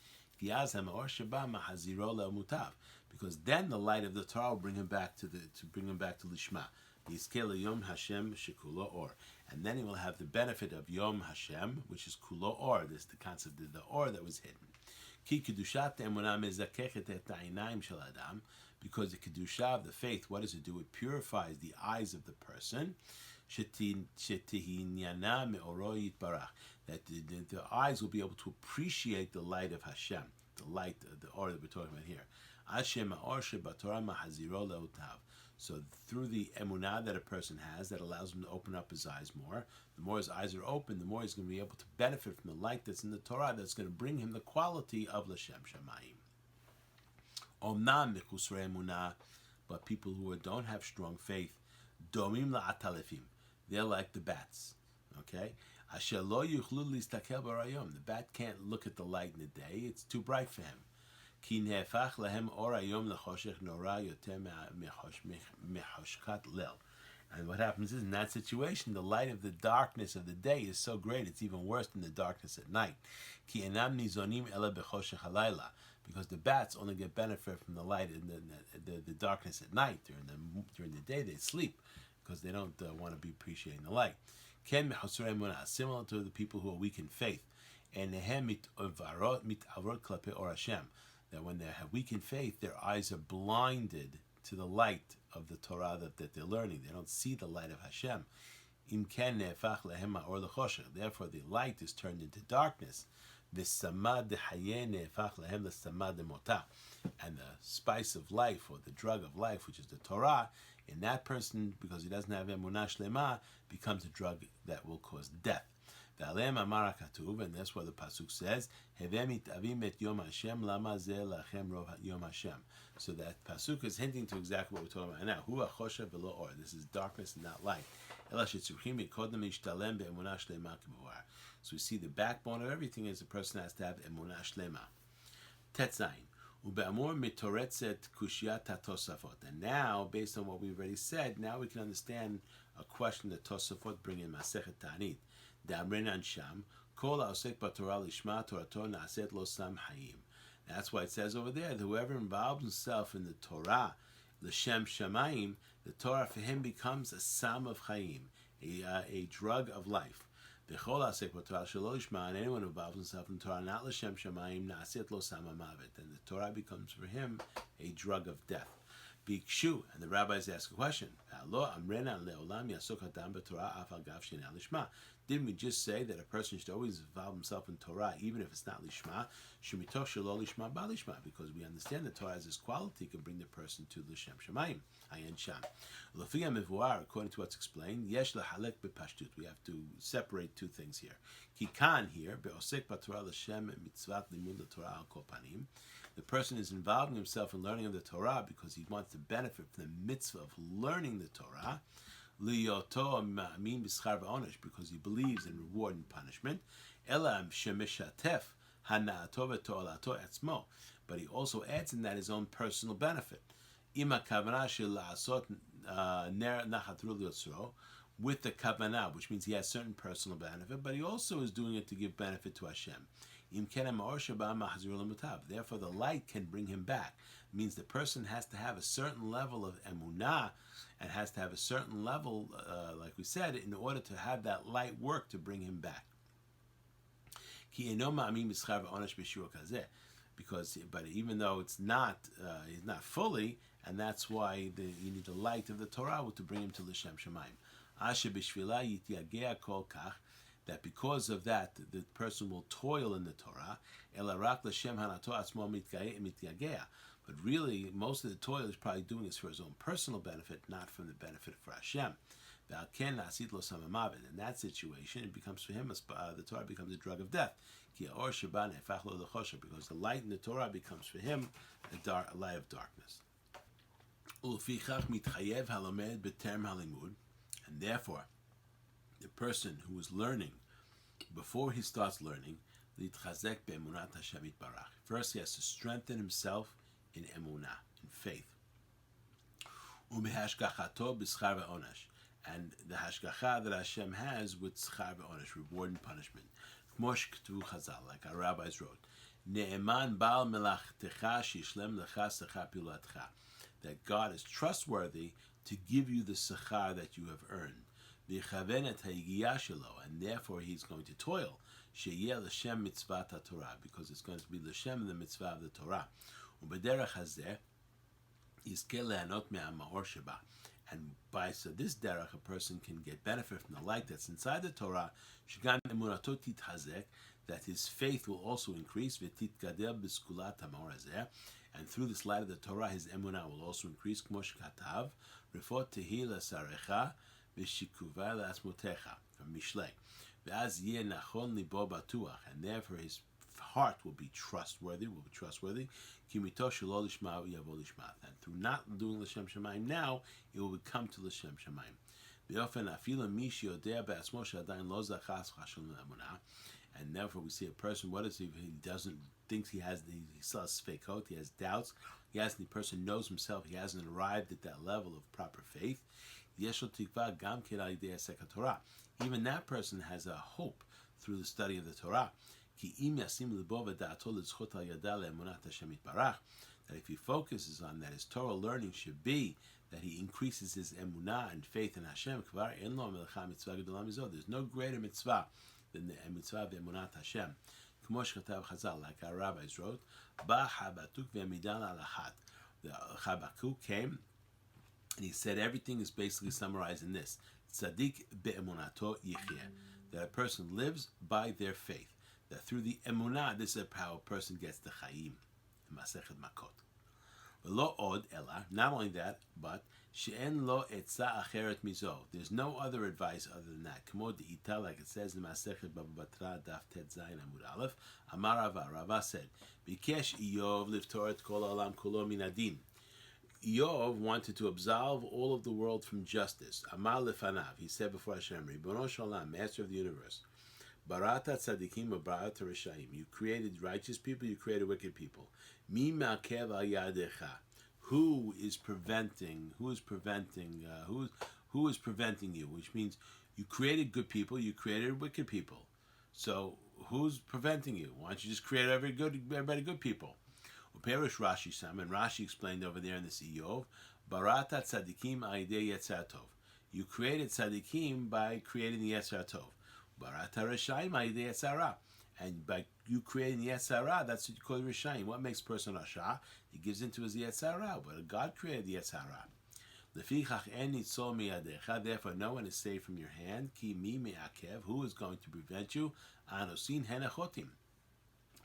because then the light of the Torah will bring him back to Lishma. Yizkei Yom Hashem Shekulo Or, and then he will have the benefit of Yom Hashem, which is Kulo Or. This is the concept of the Or that was hidden. Ki kedushat emunah mezakechet et ha'inayim shel adam, because the kedusha of the faith, what does it do? It purifies the eyes of the person. Shetihinyana me'oro yitbarach, that the eyes will be able to appreciate the light of Hashem, the light, the Or that we're talking about here. Hashem Or shebatorah mahaziro leotav. So through the emunah that a person has, that allows him to open up his eyes more. The more his eyes are open, the more he's going to be able to benefit from the light that's in the Torah, that's going to bring him the quality of L'Shem Shamayim. Omnam michusrei emunah, but people who don't have strong faith, domim la'atalefim, they're like the bats. Okay, asher lo yuchlu listakel barayom. The bat can't look at the light in the day; it's too bright for him. Ki nehefach lahem or hayom lechoshech nora yoter mechoshkat lel. And what happens is, in that situation, the light of the darkness of the day is so great, it's even worse than the darkness at night. Ki enam nizonim ela bechoshech halayla, because the bats only get benefit from the light in the darkness at night. During the day, they sleep because they don't want to be appreciating the light. Ken mechosrei emunah, similar to the people who are weak in faith, and nehem mitavot klape or Hashem, that when they have weak in faith, their eyes are blinded to the light of the Torah that they're learning. They don't see the light of Hashem. Im ken nehefach lehem ha'or lechoshech. Therefore, the light is turned into darkness. V'samad dehayeh nehefach lehem l'samad demotah. And the spice of life, or the drug of life, which is the Torah, in that person, because he doesn't have emunah shlema, becomes a drug that will cause death. And that's what the pasuk says. So that pasuk is hinting to exactly what we're talking about now. This is darkness and not light. So we see the backbone of everything is a person has to have emunah shlema. Tetzayin. And now, based on what we've already said, now we can understand a question that Tosafot bring in Masechet Ta'anit. That's why it says over there that whoever involves himself in the Torah, l'shem shamayim, the Torah for him becomes a sam of chayim, a drug of life. And anyone who involves himself in the Torah, not l'shem shamayim, na'aset lo sam ha'mavet, and the Torah becomes for him a drug of death. Bikshu, and the rabbis ask a question. Didn't we just say that a person should always involve himself in Torah, even if it's not lishma? Because we understand that Torah has this quality, can bring the person to l'shem shamayim. According to what's explained, we have to separate two things here. Kikan here, the person is involving himself in learning of the Torah because he wants to benefit from the mitzvah of learning the Torah, because he believes in reward and punishment. But he also adds in that his own personal benefit. With the kavanah, which means he has certain personal benefit, but he also is doing it to give benefit to Hashem. Therefore, the light can bring him back. It means the person has to have a certain level of emunah, and has to have a certain level, like we said, in order to have that light work to bring him back. But even though it's not, he's not fully, and that's why you need the light of the Torah to bring him to l'shem shamayim. That because of that, the person will toil in the Torah. But really, most of the toil is probably doing is for his own personal benefit, not from the benefit for Hashem. In that situation, it becomes for him, the Torah becomes a drug of death. Because the light in the Torah becomes for him a light of darkness. And therefore, the person who is learning, before he starts learning, first he has to strengthen himself in emunah, in faith. And the hashgacha that Hashem has with schar ve'onesh, reward and punishment. Like our rabbis wrote, Ne'eman bal melachtecha shishlem lecha sechar pilatcha. That God is trustworthy to give you the sechar that you have earned. V'chaven et ha'yigiyah shelo, and therefore He's going to toil. Sheyeh l'shem mitzvah Torah, because it's going to be l'shem the mitzvah of the Torah. U'bederech hazeh yizkeh lehanot me'amahor sheba. And by this derech, a person can get benefit from the light that's inside the Torah. Shegam emunato titchazek, that his faith will also increase. V'titgadel b'skulat hamor hazeh, and through this light of the Torah, his emunah will also increase. Kmo shekatav, refot tehi l'sarecha v'shikuva l'asmotecha, from Mishlei. V'az yeh nachon libo batuach, and therefore his heart will be trustworthy. Kimito shelo lishma yavo lishma, and through not doing l'shem shamayim now, it will come to l'shem shamayim. V'ofen afilo mishi yodea be'asmo she'adayin lo zachas chashon le'emunah, and therefore we see a person. What is he? He doesn't thinks he still has sfeikot, he has doubts. The person knows himself. He hasn't arrived at that level of proper faith. Yeshol tikva gam ken al yidei haseket Torah. Even that person has a hope through the study of the Torah. Ki im yasim libo v'da'ato l'zchut al yada le'emunat Hashem yitbarach. That if he focuses on that, his Torah learning should be that he increases his emunah and faith in Hashem. Kvar en lo melecha mitzvah gedolah mizod. There's no greater mitzvah than the mitzvah of emunat Hashem. Kmo shechatav Chazal, like our rabbis wrote, Ba Habakkuk ve'midan alachat. The Habakkuk came and he said everything is basically summarized in this: Tzadik be'emunato yichyeh. That a person lives by their faith. That through the emunah, this is how a person gets the chayim. Masechet Makot. V'lo od ela. Not only that, but she'en lo etza acheret mizo. There's no other advice other than that. Kmo de'ita, like it says in Masechet Baba Batra Daf Tet Zayin Amud Aleph. Amar Rava. Rava said, Bikesh Iyov liftor et kol olam kulo min adin. Iyov wanted to absolve all of the world from justice. Amar lefanav. He said before Hashem, Ribono Shalom, Master of the universe. Barata tzadikim wa barata rishayim. You created righteous people, you created wicked people. Mi ma'akev al yadecha. Who is preventing you? Which means you created good people, you created wicked people. So who's preventing you? Why don't you just create everybody good people? Uperish Rashi Sam, and Rashi explained over there in the Iyov, Barata tzadikim al yedei yetzer tov. You created tzadikim by creating the yetzer tov. Barata Rishayim al yedei Yetzara. And by you creating the Yetzara, that's what you call Rishayim. What makes a person Rasha? He gives into his Yetzara, but God created the Yetzara. Lefichach en nitzol miyadecha. Therefore, no one is saved from your hand. Ki mi me'akev. Who is going to prevent you? Anusin henechotim.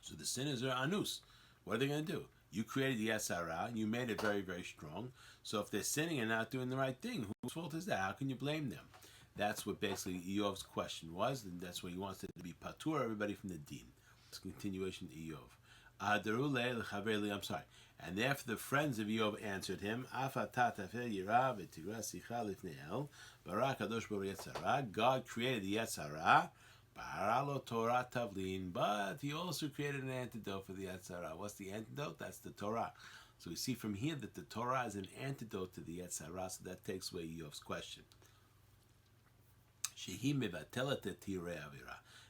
So the sinners are anus. What are they going to do? You created the Yetzara, and you made it very, very strong. So if they're sinning and not doing the right thing, whose fault is that? How can you blame them? That's what basically Iyov's question was, and that's what he wants it to be patur everybody from the din. It's a continuation of Iyov. I'm sorry. And therefore the friends of Iyov answered him, God created the Yetzara, but he also created an antidote for the Yetzara. What's the antidote? That's the Torah. So we see from here that the Torah is an antidote to the Yetzara, so that takes away Iyov's question.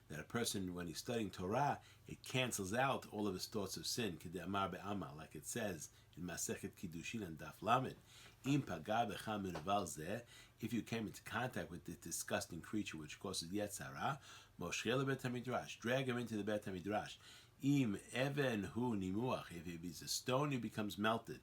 That a person, when he's studying Torah, it cancels out all of his thoughts of sin. Like it says in Masechet Kiddushin and Daf Lamed. If you came into contact with this disgusting creature which causes Yetzara, drag him into the Bet HaMidrash. If it is a stone, he becomes melted.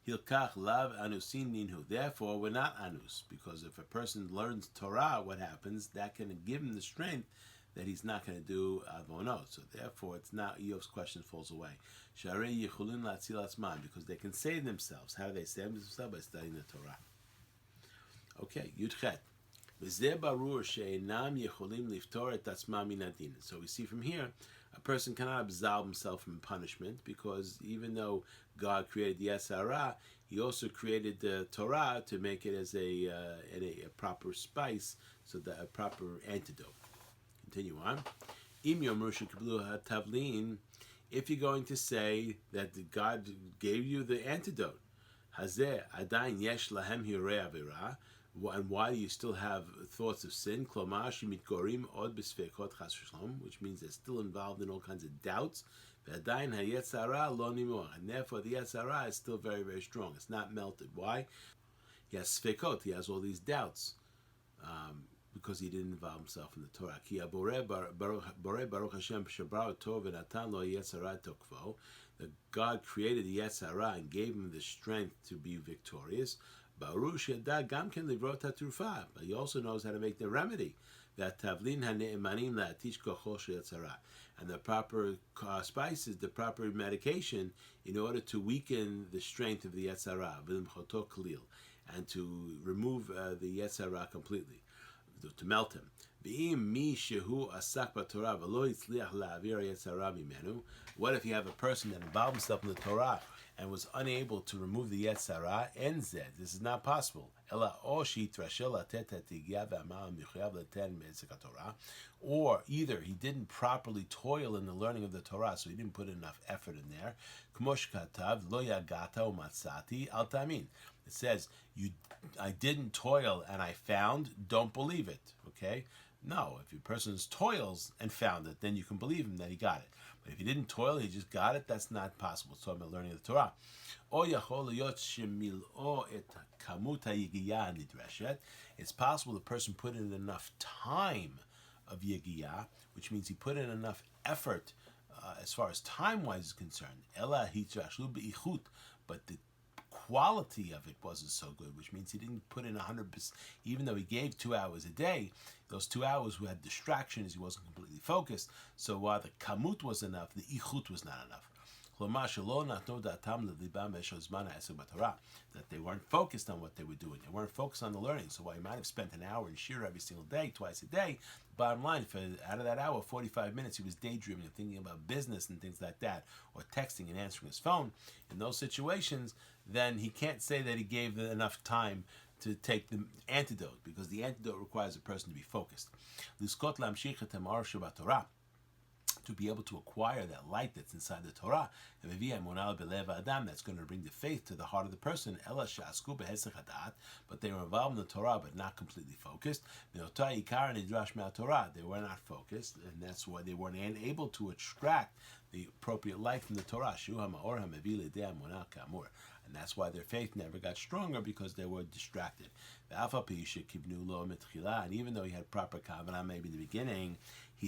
Hilkach lav anusin ninhu. Therefore, we're not anus, because if a person learns Torah, what happens? That can give him the strength that he's not going to do avonot. So therefore, it's not Iyov's question falls away. Sharei yichulin latzil atzman, because they can save themselves. How do they save themselves? By studying the Torah. Okay, Yudchet. V'zeh barur she'enam yichulim liftor et atzmam min adin. So we see from here, a person cannot absolve himself from punishment, because even though God created the Yetzara, he also created the Torah to make it as a proper spice, so that a proper antidote. Continue on. Im yomru shekiblu hatavlin. If you're going to say that God gave you the antidote, hazeh adayin yesh lahem hirei avera. And why do you still have thoughts of sin? Klomar shemitgorim od b'sfekot chas v'shalom, which means they're still involved in all kinds of doubts. V'adayin hayetzara lo nimor. And therefore the yetzara is still very, very strong. It's not melted. Why? He has sfekot. He has all these doubts. Because he didn't involve himself in the Torah. Ki borei baruch Hashem shebrau tov v'natan lo yetzara tokvo. That God created the yetzara and gave him the strength to be victorious. Baruch shedah gam ken livrot hatrufa. But he also knows how to make the remedy. That tavlin hane'emanim la'atish kochol sheyetzara. And the proper spices, the proper medication, in order to weaken the strength of the yetzara, v'limchoto kalil, and to remove the yetzara completely, to melt him. What if you have a person that involved himself in the Torah and was unable to remove the Yetzara? This is not possible. Or either he didn't properly toil in the learning of the Torah, so he didn't put enough effort in there. It says, I didn't toil and I found, don't believe it. Okay? No, if your person toils and found it, then you can believe him that he got it. But if he didn't toil, he just got it, that's not possible. It's talking about learning the Torah. It's possible the person put in enough time of yigiyah, which means he put in enough effort as far as time-wise is concerned. But the quality of it wasn't so good, which means he didn't put in 100%. Even though he gave 2 hours a day, those 2 hours who had distractions, he wasn't completely focused. So while the kamut was enough, the ichut was not enough. That they weren't focused on what they were doing. They weren't focused on the learning. So while he might have spent an hour in shir every single day, twice a day, bottom line, if out of that hour, 45 minutes, he was daydreaming and thinking about business and things like that, or texting and answering his phone, in those situations, then he can't say that he gave enough time to take the antidote, because the antidote requires a person to be focused. To be able to acquire that light that's inside the Torah, that's going to bring the faith to the heart of the person. But they were involved in the Torah, but not completely focused. They were not focused, and that's why they weren't able to extract the appropriate light from the Torah. And that's why their faith never got stronger, because they were distracted. And even though he had proper kavanah maybe in the beginning, so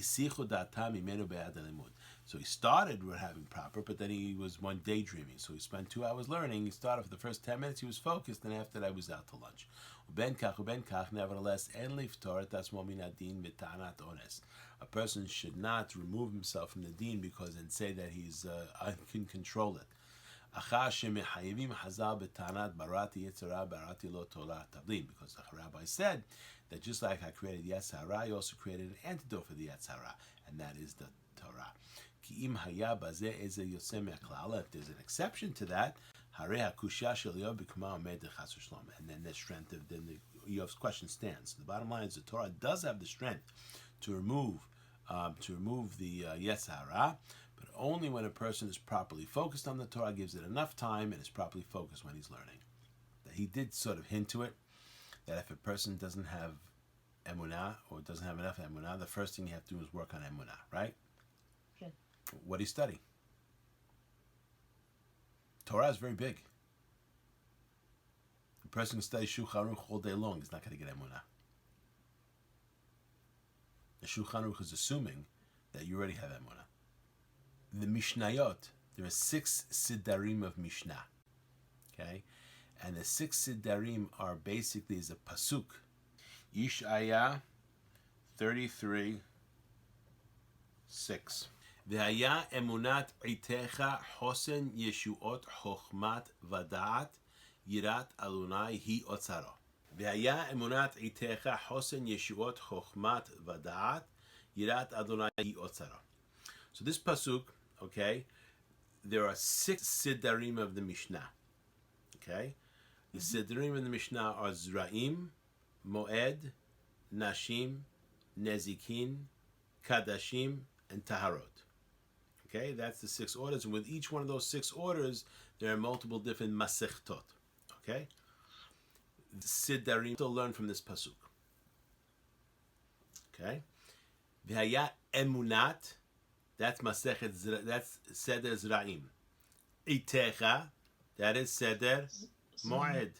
he started with having proper, but then he was one daydreaming. So he spent 2 hours learning. He started for the first 10 minutes, he was focused, and after that, he was out to lunch. Nevertheless, a person should not remove himself from the deen and say that he's can control it. Because the rabbi said that just like I created the Yetzirah, I also created an antidote for the Yetzirah, and that is the Torah. If there's an exception to that, and then the strength of Yov's question stands. The bottom line is the Torah does have the strength to remove the Yetzirah, but only when a person is properly focused on the Torah, gives it enough time, and is properly focused when he's learning. He did sort of hint to it, that if a person doesn't have emunah, or doesn't have enough emunah, the first thing you have to do is work on emunah, right? Sure. What do you study? Torah is very big. A person can study Shulchan Aruch all day long, is not going to get emunah. The Shulchan Aruch is assuming that you already have emunah. The Mishnayot, there are 6 Sidarim of Mishnah, okay? And the 6 Sidarim are basically as a pasuk. Yishaya 33:6. V'haya emunat itecha hosen yeshuot chochmat v'da'at yirat Adonai hi otzaro. V'haya emunat itecha hosen yeshuot chochmat v'da'at yirat Adonai hi otzaro. So this pasuk, okay, there are 6 Sidarim of the Mishnah, okay? The Sidarim in the Mishnah are Zra'im, Moed, Nashim, Nezikin, Kadashim, and Taharot. Okay, that's the 6 orders. And with each one of those 6 orders, there are multiple different Masechtot. Okay? The Sidarim to learn from this pasuk. Okay? V'haya emunat That's Masechet. That's Seder Zra'im. Itecha, that is Seder Moed.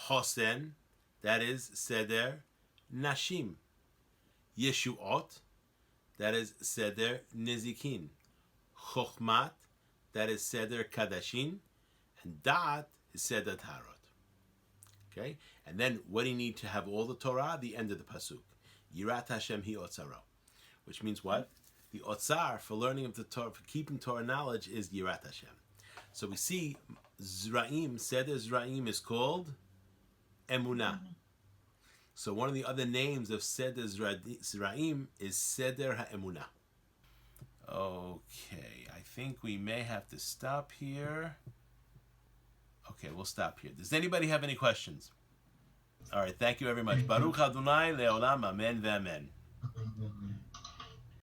Hosen, that is Seder Nashim. Yeshuot, that is Seder Nezikin. Chochmat, that is Seder Kadashin. And Da'at is Seder Tarot. Okay? And then what do you need to have all the Torah? The end of the Pasuk. Yirat Hashem hi otzaro. Which means what? The otzar for learning of the Torah, for keeping Torah knowledge is Yirat Hashem. So we see Zra'im, Seder Zra'im is called Emunah. So one of the other names of Seder Zra'im is Seder HaEmunah. Okay, I think we may have to stop here. Okay, we'll stop here. Does anybody have any questions? All right, thank you very much. Baruch Adonai le'olam, amen ve'amen.